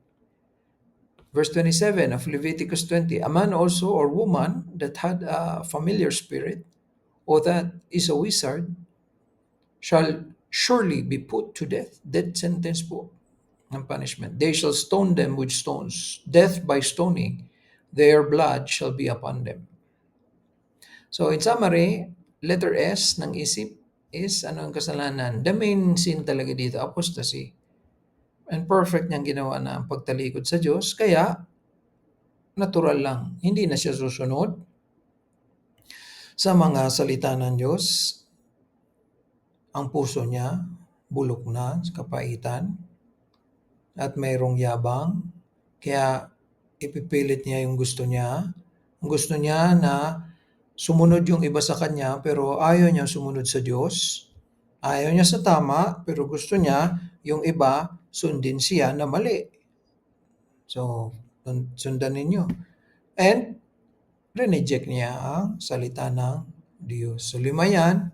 A: Verse 27 of Leviticus 20, a man also or woman that had a familiar spirit or that is a wizard shall surely be put to death. Death sentence po ng punishment. They shall stone them with stones. Death by stoning. Their blood shall be upon them. So in summary, letter S ng isip is ano ang kasalanan? The main sin talaga dito, apostasy. And perfect niyang ginawa na ang pagtalikod sa Diyos, kaya natural lang. Hindi na siya susunod sa mga salita ng Diyos. Ang puso niya, bulok na sa kapaitan at mayroong yabang. Kaya ipipilit niya yung gusto niya. Ang gusto niya na sumunod yung iba sa kanya pero ayaw niya sumunod sa Diyos. Ayaw niya sa tama pero gusto niya yung iba sundin siya na mali. So, sundan ninyo. And reneject niya ang salita ng Diyos. So, 5 yan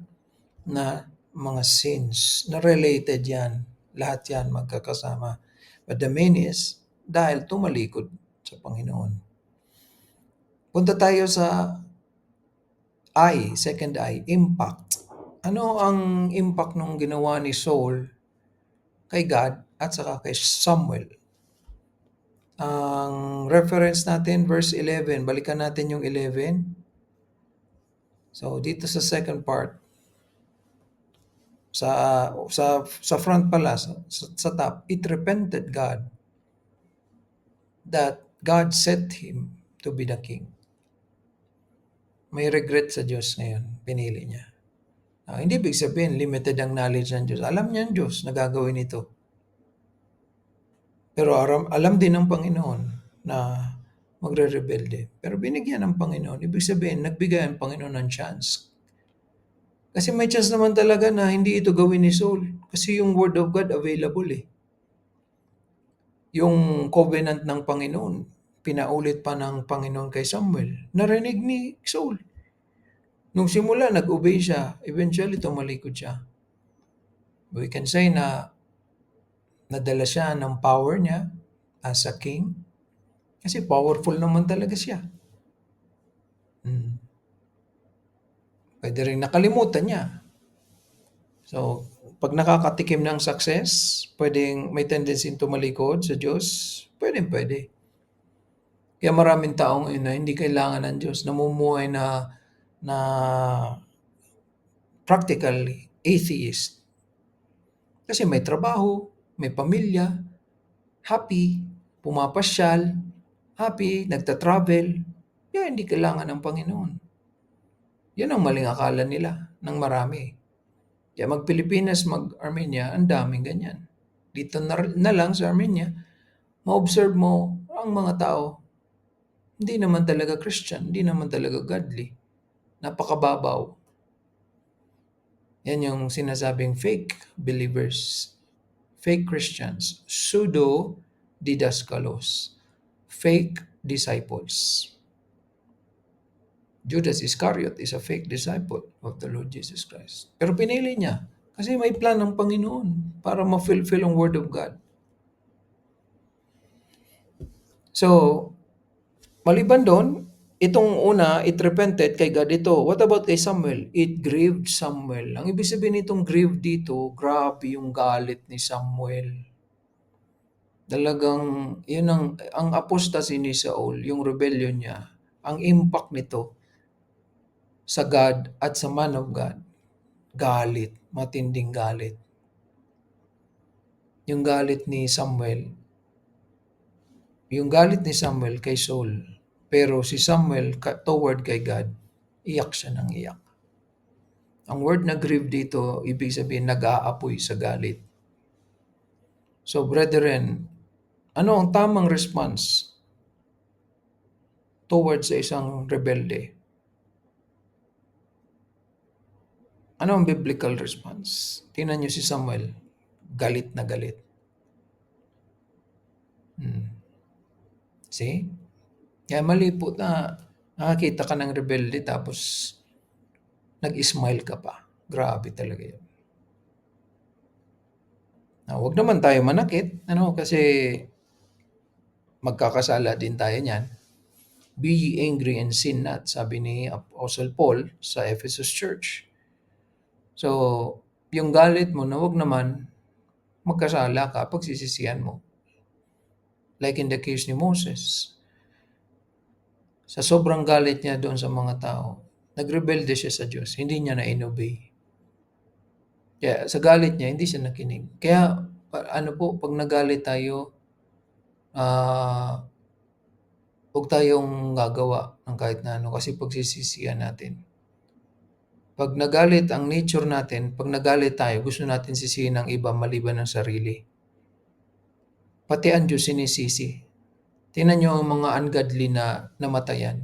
A: na mga sins na related yan. Lahat yan magkakasama. But the main is, dahil tumalikod sa Panginoon. Punta tayo sa second I, impact. Ano ang impact nung ginawa ni Saul kay God at saka kay Samuel? Ang reference natin, verse 11. Balikan natin yung 11. So, dito sa second part, sa front pala, sa top, it repented God that God set him to be the king. May regret sa Diyos ngayon, pinili niya. Hindi ibig sabihin, limited ang knowledge ng Diyos. Alam niya ang Diyos na gagawin ito. Pero alam din ng Panginoon na magre-rebelde. Pero binigyan ng Panginoon. Ibig sabihin, nagbigay ang Panginoon ng chance. Kasi may chance naman talaga na hindi ito gawin ni Saul. Kasi yung Word of God available eh. Yung covenant ng Panginoon, pinaulit pa ng Panginoon kay Samuel. Narinig ni Saul. Nung simula, nag-obey siya. Eventually, tumalikod siya. We can say na nadala siya ng power niya as a king. Kasi powerful naman talaga siya. Pwede rin nakalimutan niya. So, pag nakakatikim ng success, pwedeng may tendency tumalikod sa Diyos, pwede. Kaya maraming taong na hindi kailangan ng Diyos, namumuhay na practically atheist. Kasi may trabaho, may pamilya, happy, pumapasyal, happy, nagta-travel. Kaya hindi kailangan ng Panginoon. Yan ang maling akala nila ng marami. Kaya mag-Pilipinas, mag-Armenia, ang daming ganyan. Dito na lang sa Armenia, ma-observe mo ang mga tao, hindi naman talaga Christian, hindi naman talaga godly. Napakababaw. Yan yung sinasabing fake believers, fake Christians, pseudo didaskalos, fake disciples. Judas Iscariot is a fake disciple of the Lord Jesus Christ. Pero pinili niya kasi may plan ng Panginoon para ma-fulfill ang Word of God. So, maliban doon, itong una, it repented kay God ito. What about kay Samuel? It grieved Samuel. Ang ibig sabihin nitong grieved dito, grabe yung galit ni Samuel. Talagang, yun ang apostasy ni Saul, yung rebellion niya, ang impact nito sa God at sa man of God, galit, matinding galit. Yung galit ni Samuel, kay Saul, pero si Samuel toward kay God, iyak siya ng iyak. Ang word na grieve dito, ibig sabihin nag-aapoy sa galit. So brethren, ano ang tamang response towards sa isang rebelde? Ano ang biblical response? Tingnan niyo si Samuel, galit na galit. See? Kaya mali po na nakakita ka ng rebelde tapos nag-smile ka pa. Grabe talaga yun. Huwag naman tayo manakit, kasi magkakasala din tayo niyan. Be ye angry and sin not, sabi ni Apostle Paul sa Ephesus Church. So, yung galit mo na huwag naman magkasala ka, pagsisisihan mo. Like in the case ni Moses. Sa sobrang galit niya doon sa mga tao, nagrebelde siya sa Diyos, hindi niya na-inobey. Kaya sa galit niya, hindi siya nakinig. Kaya pag nagalit tayo, huwag tayong gagawa ng kahit na ano kasi pagsisisihan natin. Pag nagalit ang nature natin, pag nagalit tayo, gusto natin sisihin ng iba maliban ng sarili. Pati ang Diyos sinisisi. Tingnan niyo ang mga ungodly na namatayan.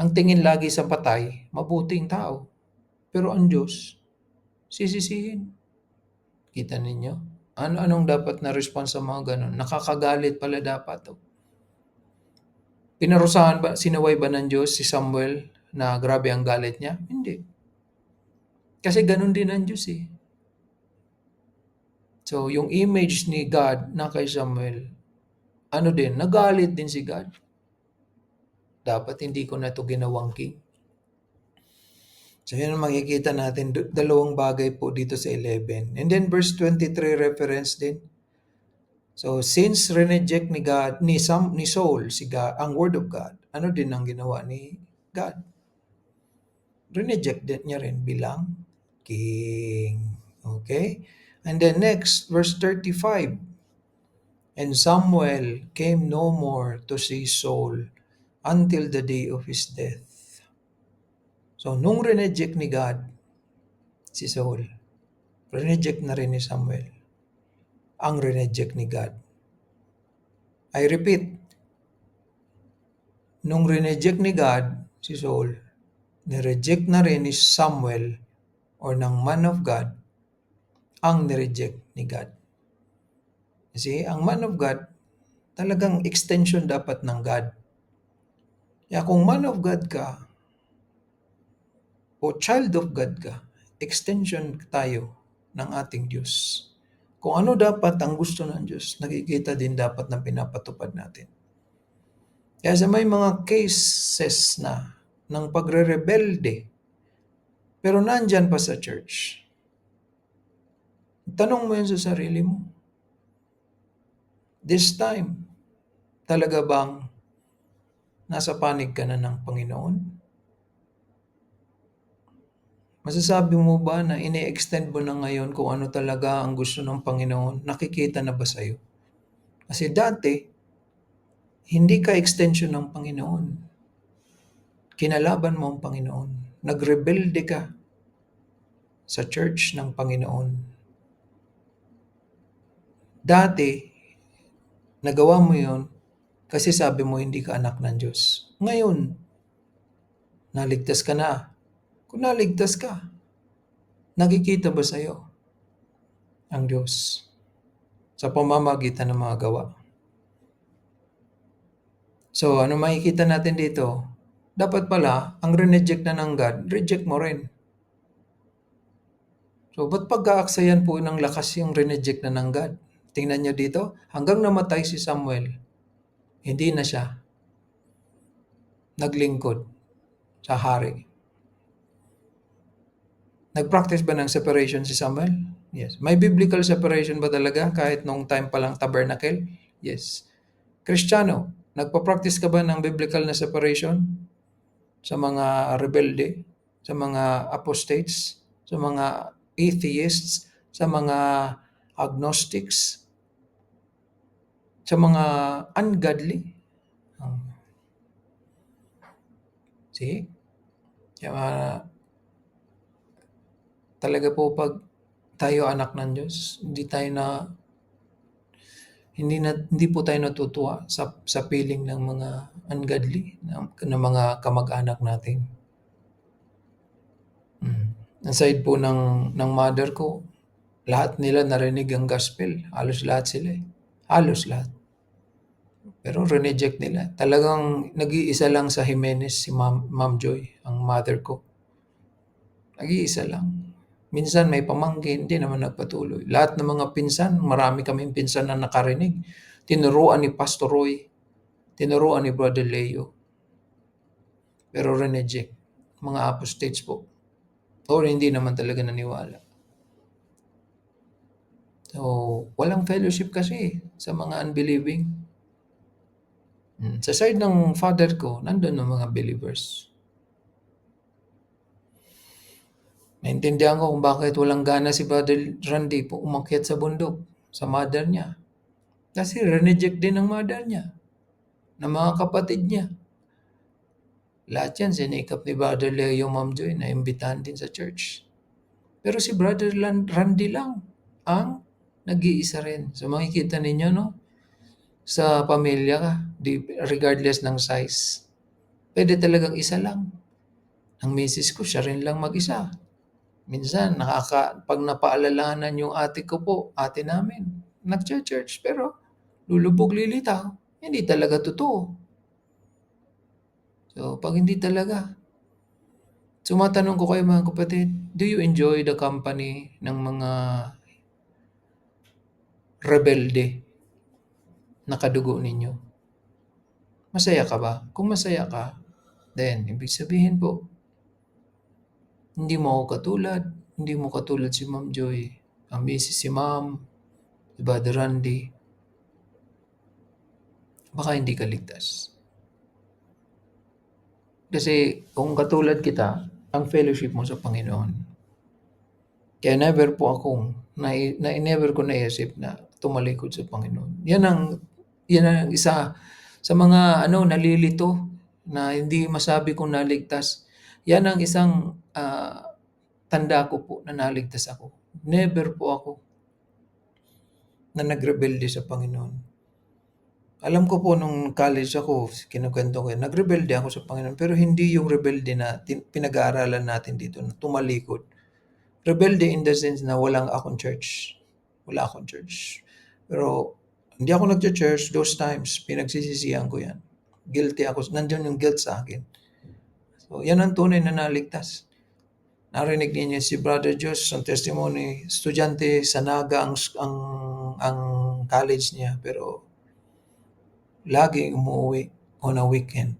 A: Ang tingin lagi sa patay, mabuting tao. Pero ang Diyos, sisisihin. Kita ninyo? Anong dapat na response sa mga ganun? Nakakagalit pala dapat. Pinarusahan ba, sinaway ba ng Diyos si Samuel na grabe ang galit niya? Hindi. Kasi ganun din ang Diyos eh. So, yung image ni God na kay Samuel, nagalit din si God. Dapat hindi ko na ito ginawang king. So, yun ang makikita natin. Dalawang bagay po dito sa 11. And then verse 23 reference din. So, since reneject ni God, ni Saul, si God, ang word of God, ano din ang ginawa ni God? Reneject din niya rin bilang king. Okay? And then next, verse 35. And Samuel came no more to see Saul until the day of his death. So, nung reneject ni God si Saul, reneject na rin ni Samuel ang reneject ni God. I repeat, nung reneject ni God si Saul, nireject na rin ni Samuel or ng man of God ang nireject ni God. Kasi ang man of God, talagang extension dapat ng God. Kaya kung man of God ka, o child of God ka, extension tayo ng ating Diyos. Kung ano dapat ang gusto ng Diyos, nakikita din dapat ng pinapatupad natin. Kaya sa may mga cases na ng pagre-rebelde, pero nandyan pa sa church, tanong mo yun sa sarili mo. This time, talaga bang nasa panig ka na ng Panginoon? Masasabi mo ba na ini-extend mo na ngayon kung ano talaga ang gusto ng Panginoon? Nakikita na ba sa'yo? Kasi dati, hindi ka extension ng Panginoon. Kinalaban mo ang Panginoon. Nagrebelde ka sa church ng Panginoon. Dati, nagawa mo yon kasi sabi mo hindi ka anak ng Diyos. Ngayon, naligtas ka na. Kung naligtas ka, nakikita ba sa'yo ang Diyos sa pamamagitan ng mga gawa? So, ano makikita natin dito? Dapat pala, ang reneject na ng God, reject mo rin. So, ba't pagkaaksayan po ng lakas yung reneject na ng God? Tingnan nyo dito, hanggang namatay si Samuel, hindi na siya naglingkod sa hari. Nag-practice ba ng separation si Samuel? Yes. May biblical separation ba talaga kahit noong time pa lang tabernacle? Yes. Kristiyano, nagpa-practice ka ba ng biblical na separation sa mga rebelde, sa mga apostates, sa mga atheists, sa mga agnostics, sa mga ungodly? See? Kaya talaga po pag tayo anak ng Diyos, hindi po tayo natutuwa sa piling ng mga ungodly, ng mga kamag-anak natin. Aside po ng mother ko, lahat nila narinig ang gospel. Halos lahat sila eh. Halos lahat. Pero reneject nila. Talagang nag-iisa lang sa Jimenez si Ma'am Joy, ang mother ko. Nag-iisa lang. Minsan may pamangkin, hindi naman nagpatuloy. Lahat ng mga pinsan, marami kaming pinsan na nakarinig. Tinuruan ni Pastor Roy, tinuruan ni Brother Leo. Pero reneject. Mga apostates po. Or hindi naman talaga naniwala. So, walang fellowship kasi sa mga unbelieving. Sa side ng father ko, nandun ang mga believers. Naintindihan ko kung bakit walang gana si Brother Randy po umakyat sa bundok sa mother niya. Kasi reneject din ng mother niya, ng mga kapatid niya. Lahat yan sinikap ni Brother Leo Ma'am Joy na imbitahan din sa church. Pero si Brother Randy lang ang nag-iisa rin. So makikita ninyo, no? Sa pamilya ka, regardless ng size, pwede talagang isa lang. Ang misis ko, siya rin lang mag-isa. Minsan, pag napaalalahanan yung ate ko po, ate namin, nag-church, pero lulubog lilitaw, hindi talaga totoo. So, pag hindi talaga, sumatanong ko kayo mga kapatid, do you enjoy the company ng mga rebelde na kadugo ninyo? Masaya ka ba? Kung masaya ka, then, ibig sabihin po, hindi mo katulad si Ma'am Joy, ang misis si Ma'am, si Brother Randy, baka hindi ka ligtas. Kasi kung katulad kita, ang fellowship mo sa Panginoon. Kaya never ko naisip na tumalikod sa Panginoon. Yan ang isa sa mga nalilito na hindi masabi kong naligtas. Yan ang isang tanda ko po na naligtas ako. Never po ako na nagrebelde sa Panginoon. Alam ko po nung college ako, kinukwento ko yan, nagrebelde ako sa Panginoon, pero hindi yung rebelde na pinag-aaralan natin dito, na tumalikod. Rebelde in the sense na wala akong church. Pero hindi ako nag-church those times, pinagsisisihan ko yan. Guilty ako, nandiyan yung guilt sa akin. So, yan ang tunay na naligtas. Narinig niyo si Brother Josh, ang testimony, estudyante sa Naga ang college niya, pero lagi umuwi on a weekend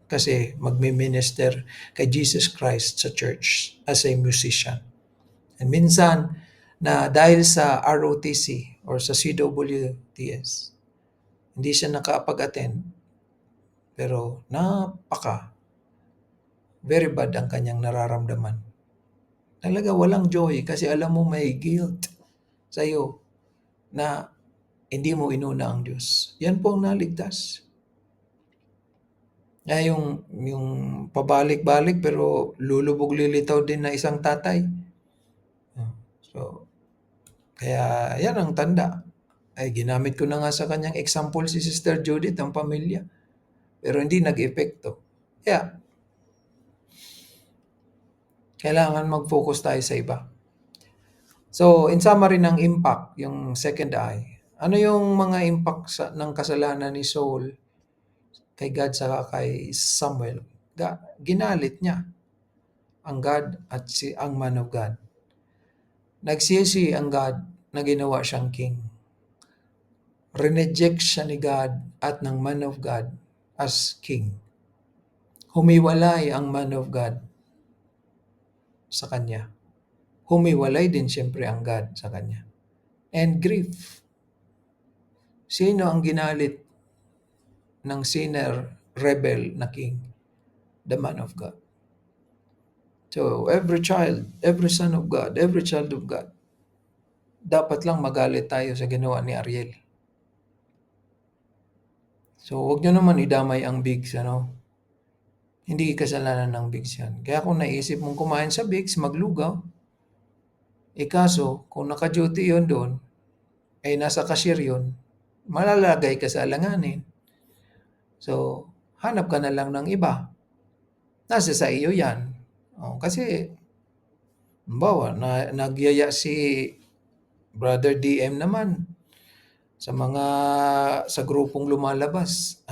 A: kasi magmi-minister kay Jesus Christ sa church as a musician. And minsan, na dahil sa ROTC or sa CWTS, hindi siya nakapag-attend, pero very bad ang kanyang nararamdaman. Talaga walang joy kasi alam mo may guilt sa'yo na hindi mo inuna ang Diyos. Yan po ang naligtas. Yung pabalik-balik pero lulubog lilitaw din na isang tatay. So, kaya yan ang tanda. Ay, ginamit ko na nga sa kanyang example si Sister Judith, ang pamilya. Pero hindi nag-epekto. Kaya, kailangan mag-focus tayo sa iba. So, in summary ng impact, yung second eye. Ano yung mga impact ng kasalanan ni Saul kay God sa kay Samuel? Ginalit niya ang God at ang man of God. Nagsisi ang God na ginawa siyang king. Reneject siya ni God at ng man of God as king. Humiwalay ang man of God sa kanya. Humiwalay din siyempre ang God sa kanya. And grief. Sino ang ginalit ng sinner, rebel na king? The man of God. So, every child, every son of God, every child of God, dapat lang magalit tayo sa ginawa ni Ariel. So, huwag nyo naman idamay ang Bigs, ano? Hindi kasalanan ng Bigs yan. Kaya kung naisip mong kumain sa Bigs, maglugaw. Kaso, kung naka-duty yun doon, ay nasa cashier yun, malalagay ka sa alanganin. So, hanap ka na lang ng iba. Nasa sa iyo yan. Kasi, bawa, nagyaya si Brother DM naman sa grupong lumalabas.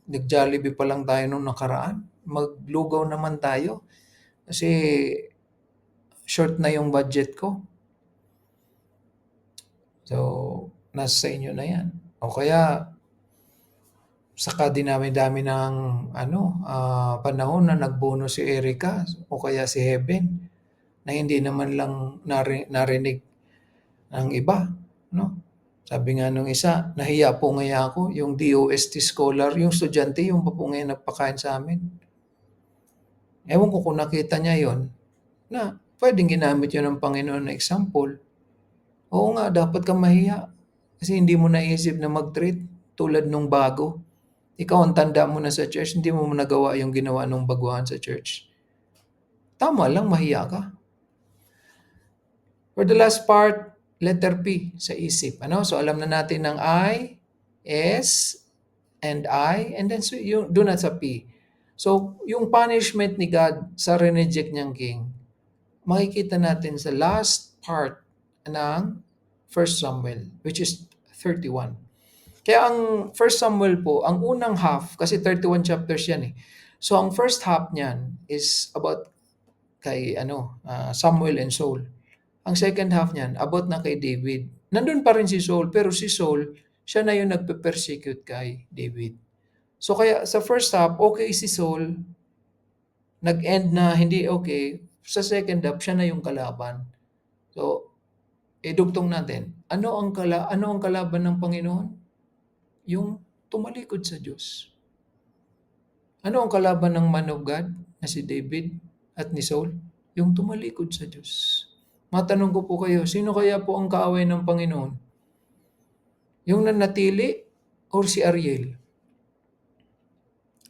A: Nag-Jollibee pa lang tayo nung nakaraan. Maglugaw naman tayo. Kasi, short na yung budget ko. So, nasa sa inyo na yan. O kaya, saka dinami-dami ng panahon na nagbono si Erica o kaya si Heaven na hindi naman lang narinig ng iba, no? Sabi nga nung isa, nahiya po ngaya ako, yung DOST scholar, yung estudyante, yung pa po ngayon nagpakain sa amin. Ewan ko kung nakita niya yon na pwedeng ginamit yun ng Panginoon na example. Oo nga, dapat kang mahiya kasi hindi mo naisip na mag-treat tulad nung bago. Ikaw ang tanda mo na sa church, hindi mo nagawa yung ginawa nung baguhan sa church. Tama lang, mahiya ka. For the last part, letter P sa isip. So alam na natin ng I, S, and I, and then so yung do not sa P. So yung punishment ni God sa reneject niyang king, makikita natin sa last part ng 1 Samuel, which is 31. Kaya ang 1 Samuel po, ang unang half, kasi 31 chapters yan eh. So ang first half niyan is about kay Samuel and Saul. Ang second half niyan, about na kay David. Nandun pa rin si Saul, pero si Saul, siya na yung nagpe-persecute kay David. So kaya sa first half, okay si Saul, nag-end na hindi okay. Sa second half, siya na yung kalaban. So, idugtong natin. Ano ang kalaban ng Panginoon? Yung tumalikod sa Diyos. Ano ang kalaban ng man of God na si David at ni Saul? Yung tumalikod sa Diyos. Matanong ko po kayo, sino kaya po ang kaaway ng Panginoon? Yung nanatili or si Ariel?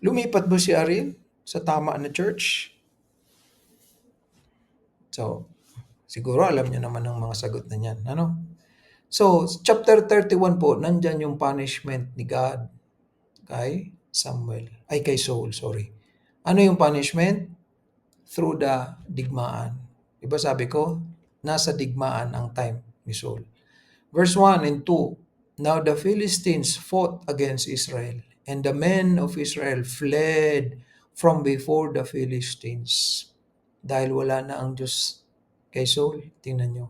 A: Lumipat ba si Ariel sa tama na church? So, siguro alam niyo naman ang mga sagot na niyan. So, chapter 31 po, nandyan yung punishment ni God kay kay Saul, sorry. Ano yung punishment? Through the digmaan. Diba sabi ko, nasa digmaan ang time ni Saul. Verse 1 and 2, Now the Philistines fought against Israel, and the men of Israel fled from before the Philistines. Dahil wala na ang Diyos kay Saul, tingnan nyo.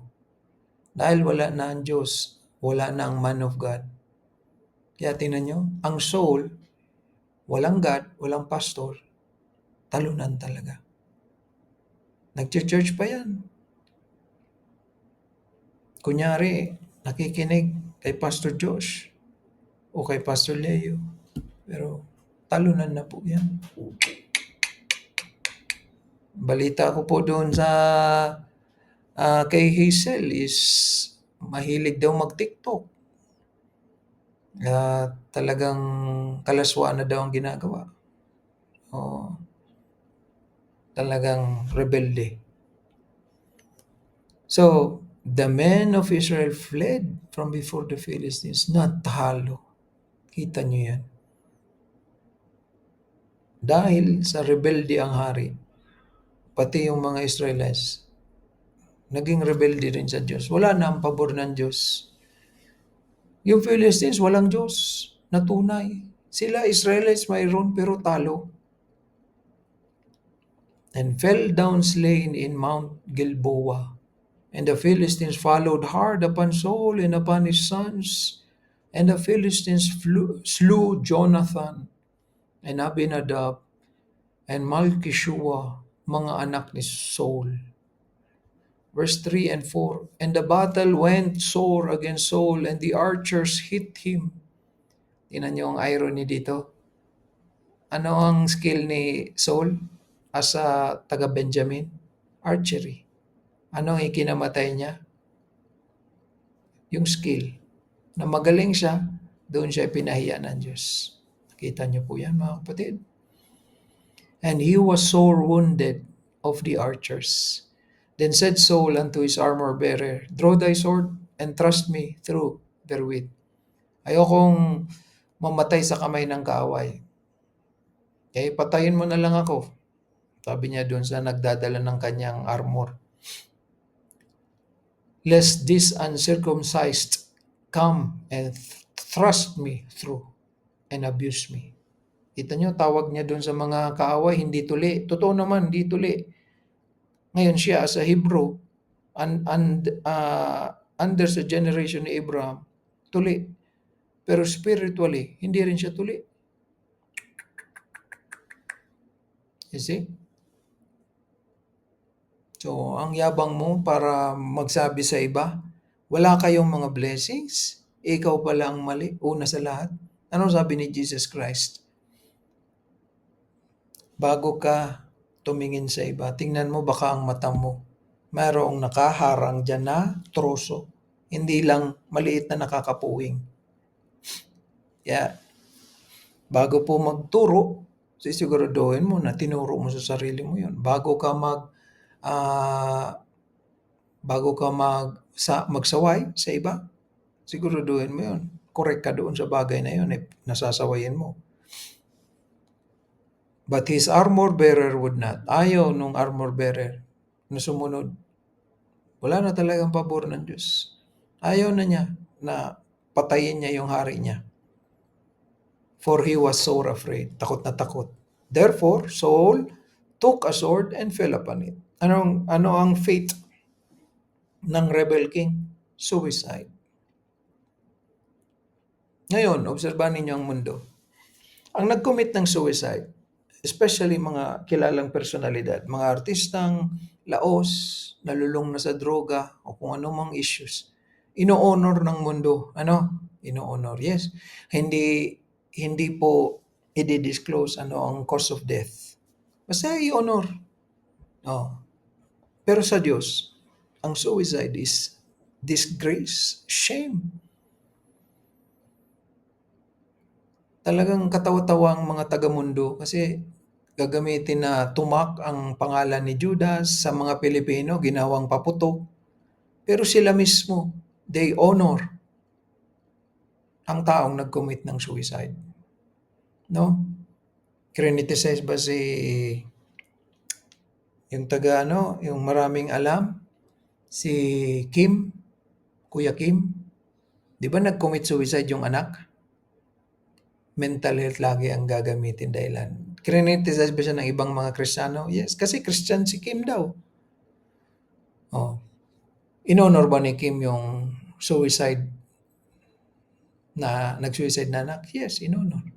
A: Dahil wala na ang Diyos, wala na ang man of God. Kaya tingnan nyo, ang Saul, walang God, walang pastor, talunan talaga. Nag-church pa yan. Kunyari, nakikinig kay Pastor Josh o kay Pastor Leo. Pero talunan na po yan. Balita ko po doon sa Kay Hazel is mahilig daw mag-TikTok. Talagang kalaswaan na daw ang ginagawa. Oo, talagang rebelde. So, the men of Israel fled from before the Philistines. Natalo. Kita nyo yan. Dahil sa rebelde ang hari, pati yung mga Israelites, naging rebelde rin sa Diyos. Wala na ang pabor ng Diyos. Yung Philistines, walang Diyos na tunay. Sila Israelites mayroon pero talo. And fell down slain in Mount Gilboa. And the Philistines followed hard upon Saul and upon his sons. And the Philistines slew Jonathan and Abinadab and Malchishua, mga anak ni Saul. Verse 3 and 4, and the battle went sore against Saul, and the archers hit him. Tingnan niyo ang irony dito. Ano ang skill ni Saul as a taga-Benjamin? Archery. Ano ang ikinamatay niya? Yung skill. Na magaling siya, doon siya pinahiya ng Diyos. Nakita niyo po yan, mga kapatid. And he was sore wounded of the archers. Then said Saul unto his armor-bearer, draw thy sword and thrust me through therewith. Ayokong mamatay sa kamay ng kaaway. Kaya patayin mo na lang ako. Sabi niya doon sa nagdadala ng kanyang armor. Lest this uncircumcised come and thrust me through and abuse me. Kita niyo, tawag niya doon sa mga kaaway, hindi tuli. Totoo naman, hindi tuli. Ngayon siya as a Hebrew, under sa generation ni Abraham, tuli. Pero spiritually, hindi rin siya tuli. You see? So, ang yabang mo para magsabi sa iba, wala kayong mga blessings, ikaw pala ang mali, una sa lahat. Ano sabi ni Jesus Christ? Bago ka tumingin sa iba, tingnan mo baka ang mata mo mayroong nakaharang dyan na troso. Hindi lang maliit na nakakapuwing. Bago po magturo, sisiguraduhin mo na tinuro mo sa sarili mo yun. Bago ka magsaway sa iba, siguraduhin mo yun. Correct ka doon sa bagay na yun, nasasawayin mo. But his armor-bearer would not. Ayaw nung armor-bearer na sumunod. Wala na talagang pabor ng Diyos. Ayaw na niya na patayin niya yung hari niya. For he was sore afraid. Takot na takot. Therefore, Saul took a sword and fell upon it. Ano ang fate ng rebel king? Suicide. Ngayon, obserbahan ninyo ang mundo. Ang nag-commit ng suicide, especially mga kilalang personalidad, mga artistang laos, nalulong na sa droga, o kung anumang issues, ino-honor ng mundo. Ino-honor, yes. Hindi po i-disclose ang cause of death. Basta i-honor. Pero sa Diyos, ang suicide is disgrace, shame. Talagang katawa-tawa ang mga taga-mundo kasi gagamitin na tumak ang pangalan ni Judas sa mga Pilipino, ginawang paputok. Pero sila mismo, they honor ang taong nag-commit ng suicide. No? Criniticize ba yung yung maraming alam? Si Kim, Kuya Kim? Di ba nag-commit suicide yung anak? Mental health lagi ang gagamitin dahilan. Criniticize ba siya ng ibang mga Kristiyano? Yes, kasi Christian si Kim daw. In-honor ba ni Kim yung suicide na nag-suicide na anak? Yes, in-honor.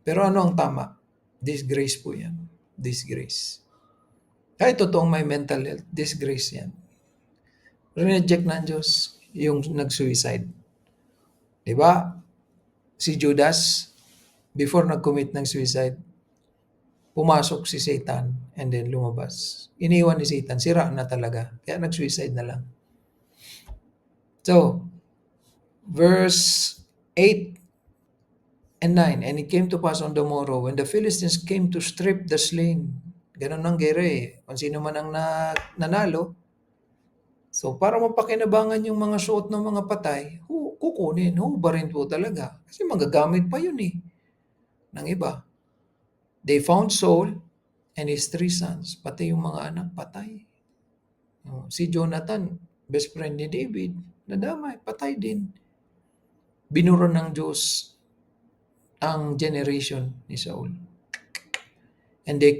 A: Pero ano ang tama? Disgrace po yan. Disgrace. Kahit totoong may mental health, disgrace yan. Reject ng Diyos yung nag-suicide. Diba? Si Judas, before nag-commit ng suicide, pumasok si Satan and then lumabas. Iniwan ni Satan, sira na talaga. Kaya nag-suicide na lang. So, verse 8 and 9, and it came to pass on the morrow, when the Philistines came to strip the slain. Ganun ang gera eh. Kung sino man ang nanalo, so para mapakinabangan yung mga suot ng mga patay, kukunin, hubarin po talaga. Kasi magagamit pa yun eh, ng iba. They found Saul and his 3 sons, pati yung mga anak patay. Si Jonathan, best friend ni David, nadamay, patay din. Binuro ng Diyos ang generation ni Saul. And they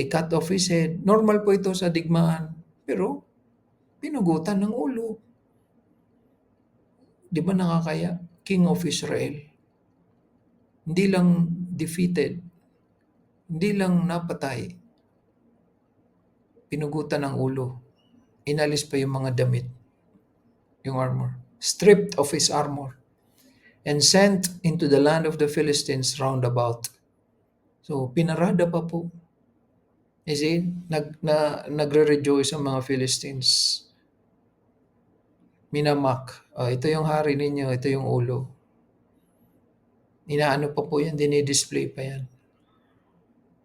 A: cut off his head. Normal po ito sa digmaan, pero pinugutan ng ulo. Di ba nakakaya? King of Israel. Hindi lang defeated, hindi lang napatay, pinugutan ng ulo. Inalis pa yung mga damit, yung armor. Stripped of his armor and sent into the land of the Philistines round about. So, pinarada pa po. You see, nagre-rejoice ang mga Philistines. Minamak. Ito yung hari ninyo, ito yung ulo. Inaano pa po yan, dinidisplay pa yan.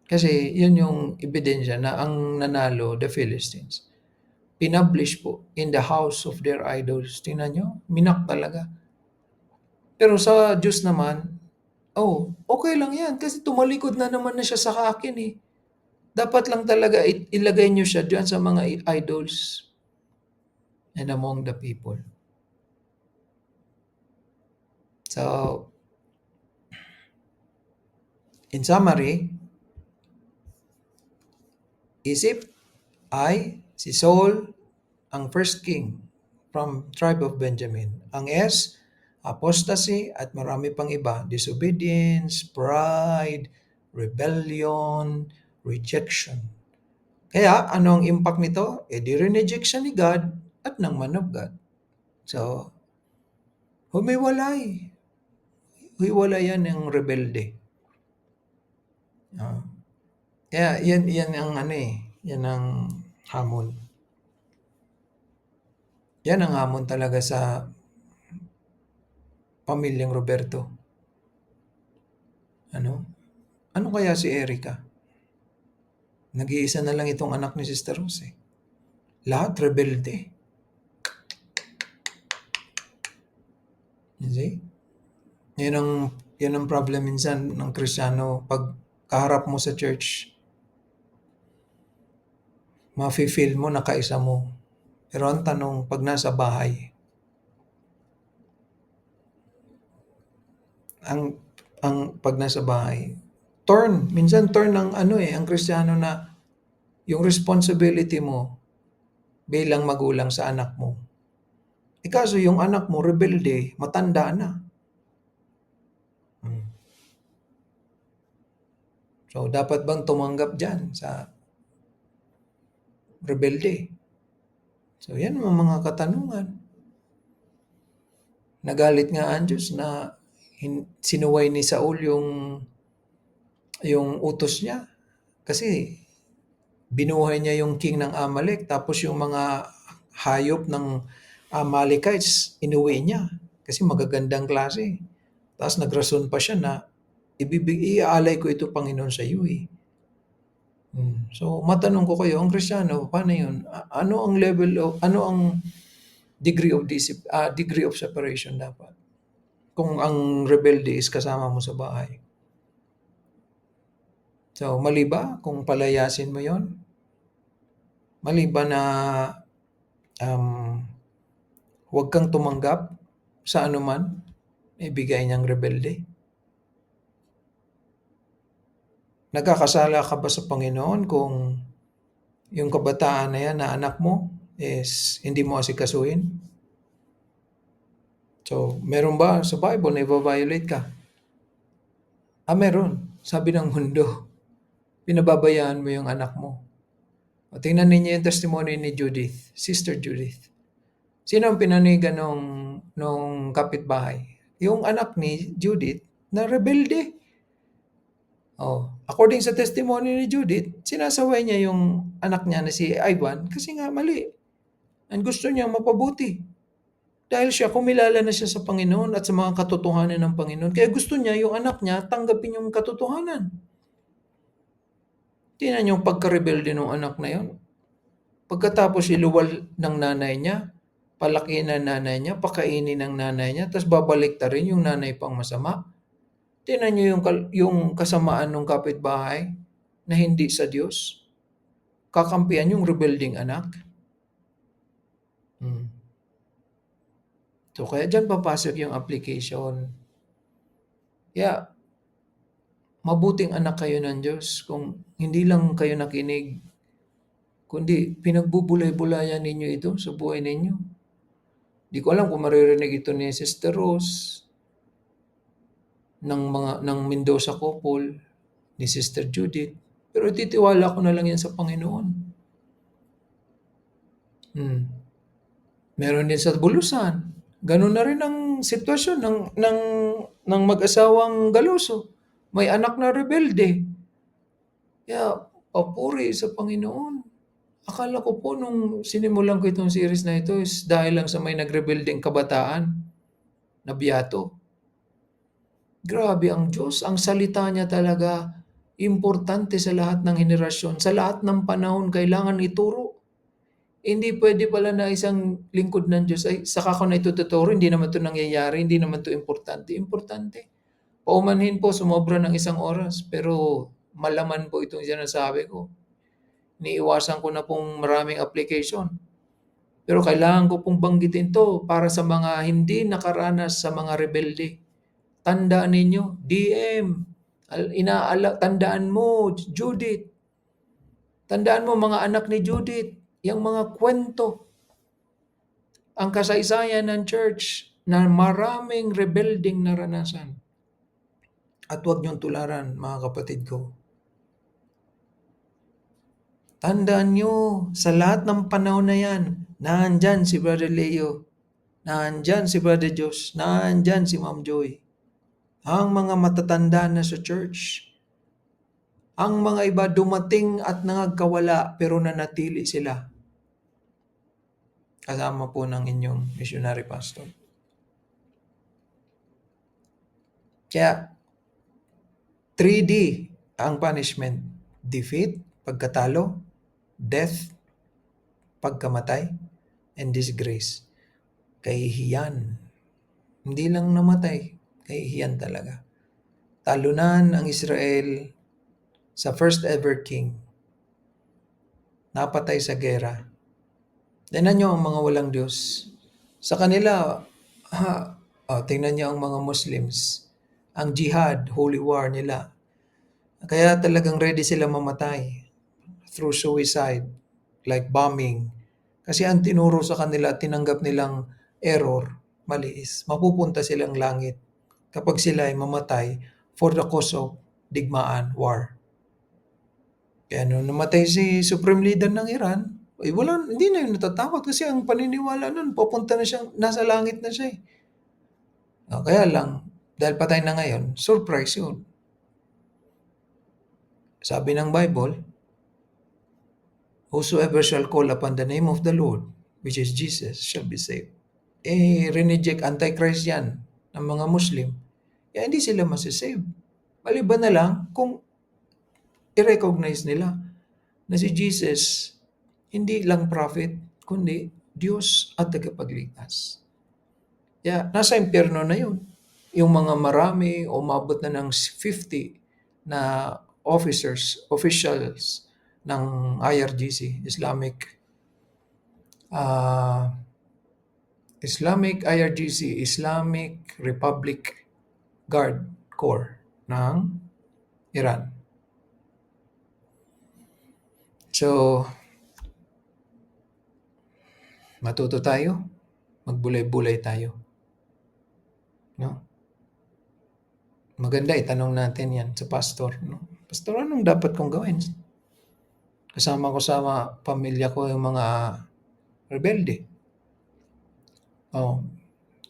A: Kasi yun yung ebidensya na ang nanalo, the Philistines. Pinublish po in the house of their idols. Tingnan nyo, minak talaga. Pero sa Diyos naman, okay lang yan kasi tumalikod na naman na siya sa akin eh. Dapat lang talaga ilagay nyo siya diyan sa mga idols and among the people. So, in summary, isip si Saul, ang first king from tribe of Benjamin. Ang S, apostasy at marami pang iba. Disobedience, pride, rebellion, rejection. Kaya, ano ang impact nito? Di rineject siya ni God at ng man of God. So, humiwalay. Hiwalay yan ng rebelde. Kaya, yan ang yan ang hamon. Yan ang hamon talaga sa pamilyang Roberto. Ano kaya si Erica? Nag-iisa na lang itong anak ni Sister Rose. Lahat rebelde. You see? Yan ang problem minsan ng Kristiyano pag kaharap mo sa church. Mafe-feel mo na kaisa mo. Pero ang tanong, pag nasa bahay, ang pag nasa bahay, minsan turn ng ang Kristiyano na yung responsibility mo bilang magulang sa anak mo. Kaso yung anak mo rebelde, matanda na. So dapat bang tumanggap diyan sa rebelde? So yan ang mga katanungan. Nagalit nga ang Diyos na sinuway ni Saul yung utos niya. Kasi binuhay niya yung king ng Amalek, tapos yung mga hayop ng Amalekites, inuwi niya. Kasi magagandang klase. Tapos nagrason pa siya na iaalay ko ito, Panginoon, sa iyo eh. So, matanong ko kayo, ang Kristiyano, paano yun? Ano ang degree of separation dapat? Kung ang rebelde is kasama mo sa bahay. So, mali ba kung palayasin mo yon? Mali ba na huwag kang tumanggap sa anuman ibigay niyang rebelde? Nagkakasala ka ba sa Panginoon kung yung kabataan na yan na anak mo is hindi mo asikasuhin? So, meron ba sa Bible na i-violate ka? Meron. Sabi ng mundo, pinababayaan mo yung anak mo. O, tingnan ninyo yung testimony ni Judith, Sister Judith. Sino ang pinanigan nung kapitbahay? Yung anak ni Judith na rebelde. According sa testimony ni Judith, sinasaway niya yung anak niya na si Ivan kasi nga mali. And gusto niya mapabuti. Dahil siya, kumilala na siya sa Panginoon at sa mga katotohanan ng Panginoon. Kaya gusto niya yung anak niya tanggapin yung katotohanan. Tingnan yung pagka-rebelde ng anak na yun. Pagkatapos iluwal ng nanay niya, palaki ng nanay niya, pakainin ng nanay niya, tapos babalik ta rin yung nanay pang masama. Tingnan niyo yung kasamaan ng kapitbahay na hindi sa Diyos. Kakampihan yung rebelding anak. So, kaya dyan papasok yung application. Kaya, mabuting anak kayo ng Diyos kung hindi lang kayo nakinig, kundi pinagbubulay-bulayan ninyo ito sa buhay ninyo. Di ko alam kung maririnig ito ni Sister Rose, ng Mendoza Couple, ni Sister Judith, pero titiwala ko na lang yan sa Panginoon. Meron din sa Bulusan. Ganun na rin ang sitwasyon ng mag-asawang Galoso. May anak na rebelde. Kaya, papuri sa Panginoon. Akala ko po nung sinimulan ko itong series na ito is dahil lang sa may nagrebeldeng kabataan na biyato. Grabe ang Diyos. Ang salita niya talaga importante sa lahat ng henerasyon. Sa lahat ng panahon, kailangan ituro. Hindi pwede pala na isang lingkod ng Diyos ay saka ko na itututuro, hindi naman ito nangyayari, hindi naman ito importante. Importante. Paumanhin po, sumobra ng 1 oras, pero malaman po itong sinasabi ko. Niiwasan ko na pong maraming application. Pero kailangan ko pong banggitin to para sa mga hindi nakaranas sa mga rebelde. Tandaan ninyo, DM, tandaan mo, Judith. Tandaan mo mga anak ni Judith, yung mga kwento, ang kasaysayan ng church na maraming rebelding naranasan. At huwag niyong tularan, mga kapatid ko. Tandaan niyo, sa lahat ng panahon na yan, nandyan si Brother Leo, nandyan si Brother Josh, nandyan si Ma'am Joy. Ang mga matatanda na sa church. Ang mga iba dumating at nangagkawala pero nanatili sila. Kasama po ng inyong missionary pastor. Kaya, 3D ang punishment. Defeat, pagkatalo, death, pagkamatay, and disgrace. Kahihiyan. Hindi lang namatay, kahihiyan talaga. Talunan ang Israel sa first ever king. Napatay sa gera. Tingnan nyo ang mga walang Diyos. Sa kanila, tingnan nyo ang mga Muslims. Ang jihad, holy war nila. Kaya talagang ready sila mamatay through suicide, like bombing. Kasi ang tinuro sa kanila, tinanggap nilang error, mali is, mapupunta silang langit kapag sila ay mamatay for the cause of digmaan, war. Kaya nung namatay si Supreme Leader ng Iran, hindi na yun natatakot kasi ang paniniwala nun, papunta na siyang, nasa langit na siya eh. Kaya lang, dahil patay na ngayon, surprise yun. Sabi ng Bible, whosoever shall call upon the name of the Lord, which is Jesus, shall be saved. Reneject, antichrist yan ng mga Muslim. Kaya hindi sila masasave. Maliban na lang kung i-recognize nila na si Jesus hindi lang prophet, kundi Diyos at tagapagligtas. Kaya nasa impyerno na yun. Yung mga marami, umabot na ng 50 na officials ng IRGC, Islamic IRGC, Islamic Republic Guard Corps ng Iran. So, matuto tayo, magbulay-bulay tayo. No? Maganda itanong natin yan sa pastor. No? Pastor, anong dapat kong gawin? Kasama ko sa pamilya ko yung mga rebelde.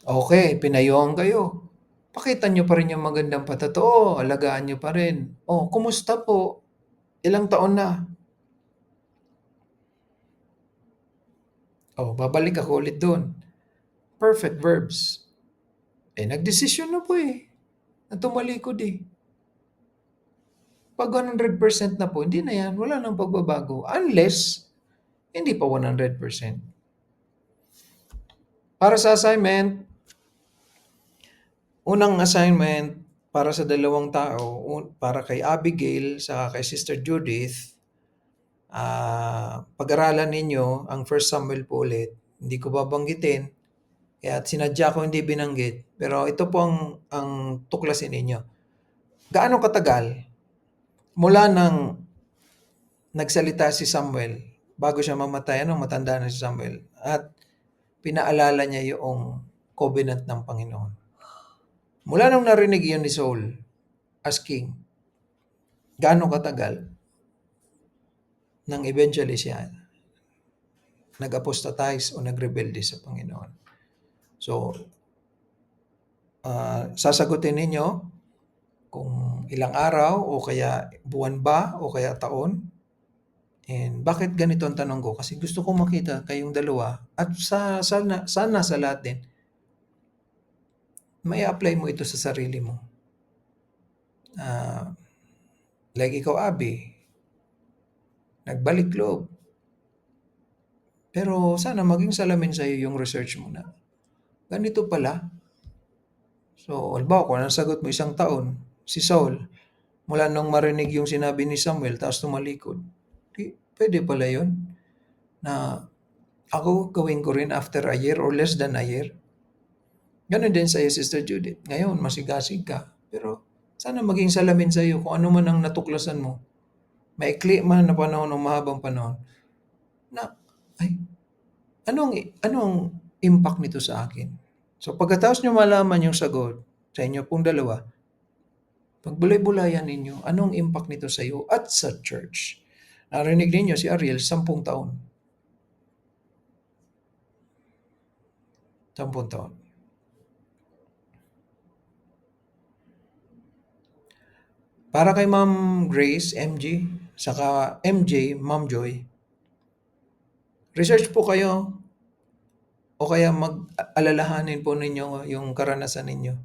A: Okay, pinayuhan kayo. Pakita niyo pa rin yung magandang patotoo, alagaan niyo pa rin. "Oh, kumusta po? Ilang taon na?" "Oh, babalik ako ulit dun." Perfect verbs. Nagdesisyon na po na tumalikod 'Pag 100% na po, hindi na yan, wala nang pagbabago. Unless, hindi pa 100%. Para sa assignment, unang assignment para sa dalawang tao, para kay Abigail sa kay Sister Judith, pag-aralan ninyo ang 1 Samuel po ulit. Hindi ko babanggitin, kaya sinadya ko hindi binanggit. Pero ito po ang tuklasin ninyo. Gaano katagal mula nang nagsalita si Samuel bago siya mamatay, matanda na si Samuel, at pinaalala niya yung covenant ng Panginoon. Mula nung narinig yun ni Saul as king, gaano katagal nang eventually siya nag-apostatize o nagrebelde sa Panginoon. So, sasagutin ninyo kung ilang araw o kaya buwan ba o kaya taon. And bakit ganito ang tanong ko? Kasi gusto ko makita kayong dalawa at sana sa lahat din, may apply mo ito sa sarili mo. Like ikaw, Abi, nagbalik loob. Pero sana maging salamin sa'yo yung research mo na ganito pala. So, halimbawa, kung anong sagot mo 1 taon, si Saul, mula nung marinig yung sinabi ni Samuel, tapos tumalikod, pwede pala yun na ako gawin ko rin after a year or less than a year. Ganon din sa'yo, Sister Judith. Ngayon, masigasig ka. Pero sana maging salamin sa'yo kung ano man ang natuklasan mo. Maikli man na panahon o mahabang panahon. Na, ay, anong impact nito sa akin? So pagkatapos nyo malaman yung sagot sa inyo pong dalawa, pagbulay-bulayan ninyo, anong impact nito sa iyo at sa church? Narinig ninyo si Ariel, 10 taon. 10 taon. Para kay Ma'am Grace, MG, saka MJ, Ma'am Joy, research po kayo o kaya mag-alalahanin po ninyo yung karanasan ninyo.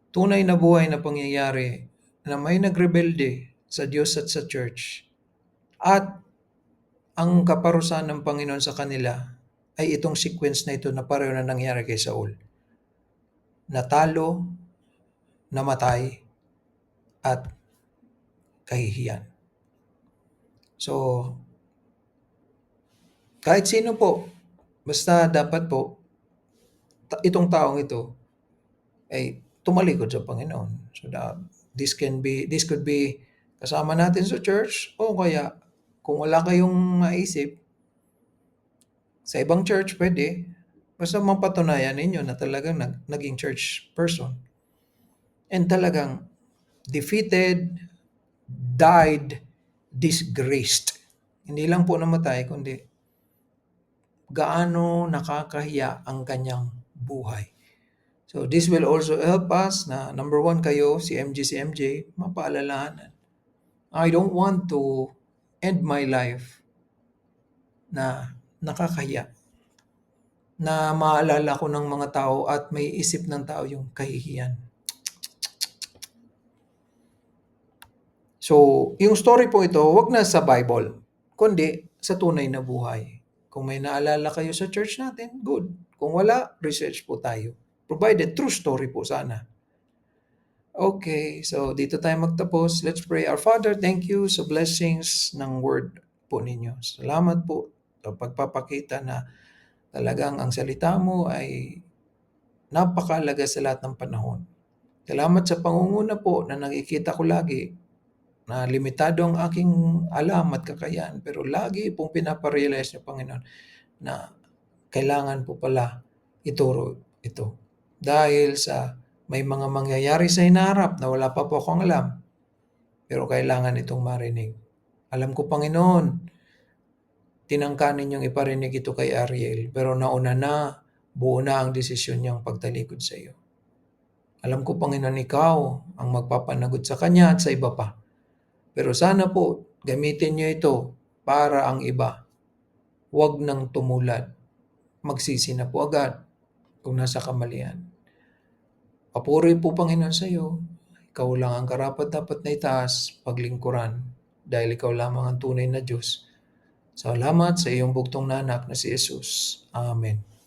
A: Tunay na buhay na pangyayari na may nagrebelde sa Diyos at sa church. At ang kaparusahan ng Panginoon sa kanila ay itong sequence na ito na pareho na nangyari kay Saul. Natalo, namatay, at kahihiyan. So, kahit sino po, basta dapat po, itong taong ito ay tumalikod sa Panginoon. So, this could be kasama natin sa church o kaya kung wala kayong maisip, sa ibang church pwede, basta mapatunayan ninyo na talagang naging church person. And talagang defeated, died, disgraced. Hindi lang po namatay, kundi gaano nakakahiya ang kanyang buhay. So this will also help us na number 1 kayo, si MJ, mapaalalahanan. I don't want to end my life na nakakahiya. Na maalala ko ng mga tao at may isip ng tao yung kahihiyan. So, yung story po ito, wag na sa Bible, kundi sa tunay na buhay. Kung may naalala kayo sa church natin, good. Kung wala, research po tayo. Provided true story po sana. Okay, so dito tayo magtapos. Let's pray. Our Father, thank you sa blessings ng word po ninyo. Salamat po sa pagpapakita na talagang ang salita mo ay napakalaga sa lahat ng panahon. Salamat sa pangunguna po na nakikita ko lagi na limitado ang aking alam at kakayahan, pero lagi pong pinaparealize niyo, Panginoon, na kailangan po pala ituro ito. Dahil sa may mga mangyayari sa hinaharap na wala pa po akong alam, pero kailangan itong marinig. Alam ko, Panginoon, tinangka ninyong iparinig ito kay Ariel, pero nauna na, buo na ang desisyon niyang pagtalikod sa iyo. Alam ko, Panginoon, Ikaw ang magpapanagot sa kanya at sa iba pa. Pero sana po, gamitin niyo ito para ang iba, huwag nang tumulad. Magsisi na po agad kung nasa kamalian. Papuri po, Panginoon, sa iyo. Ikaw lang ang karapat-dapat na itaas, paglingkuran, dahil ikaw lamang ang tunay na Diyos. Salamat sa iyong bugtong na anak na si Jesus. Amen.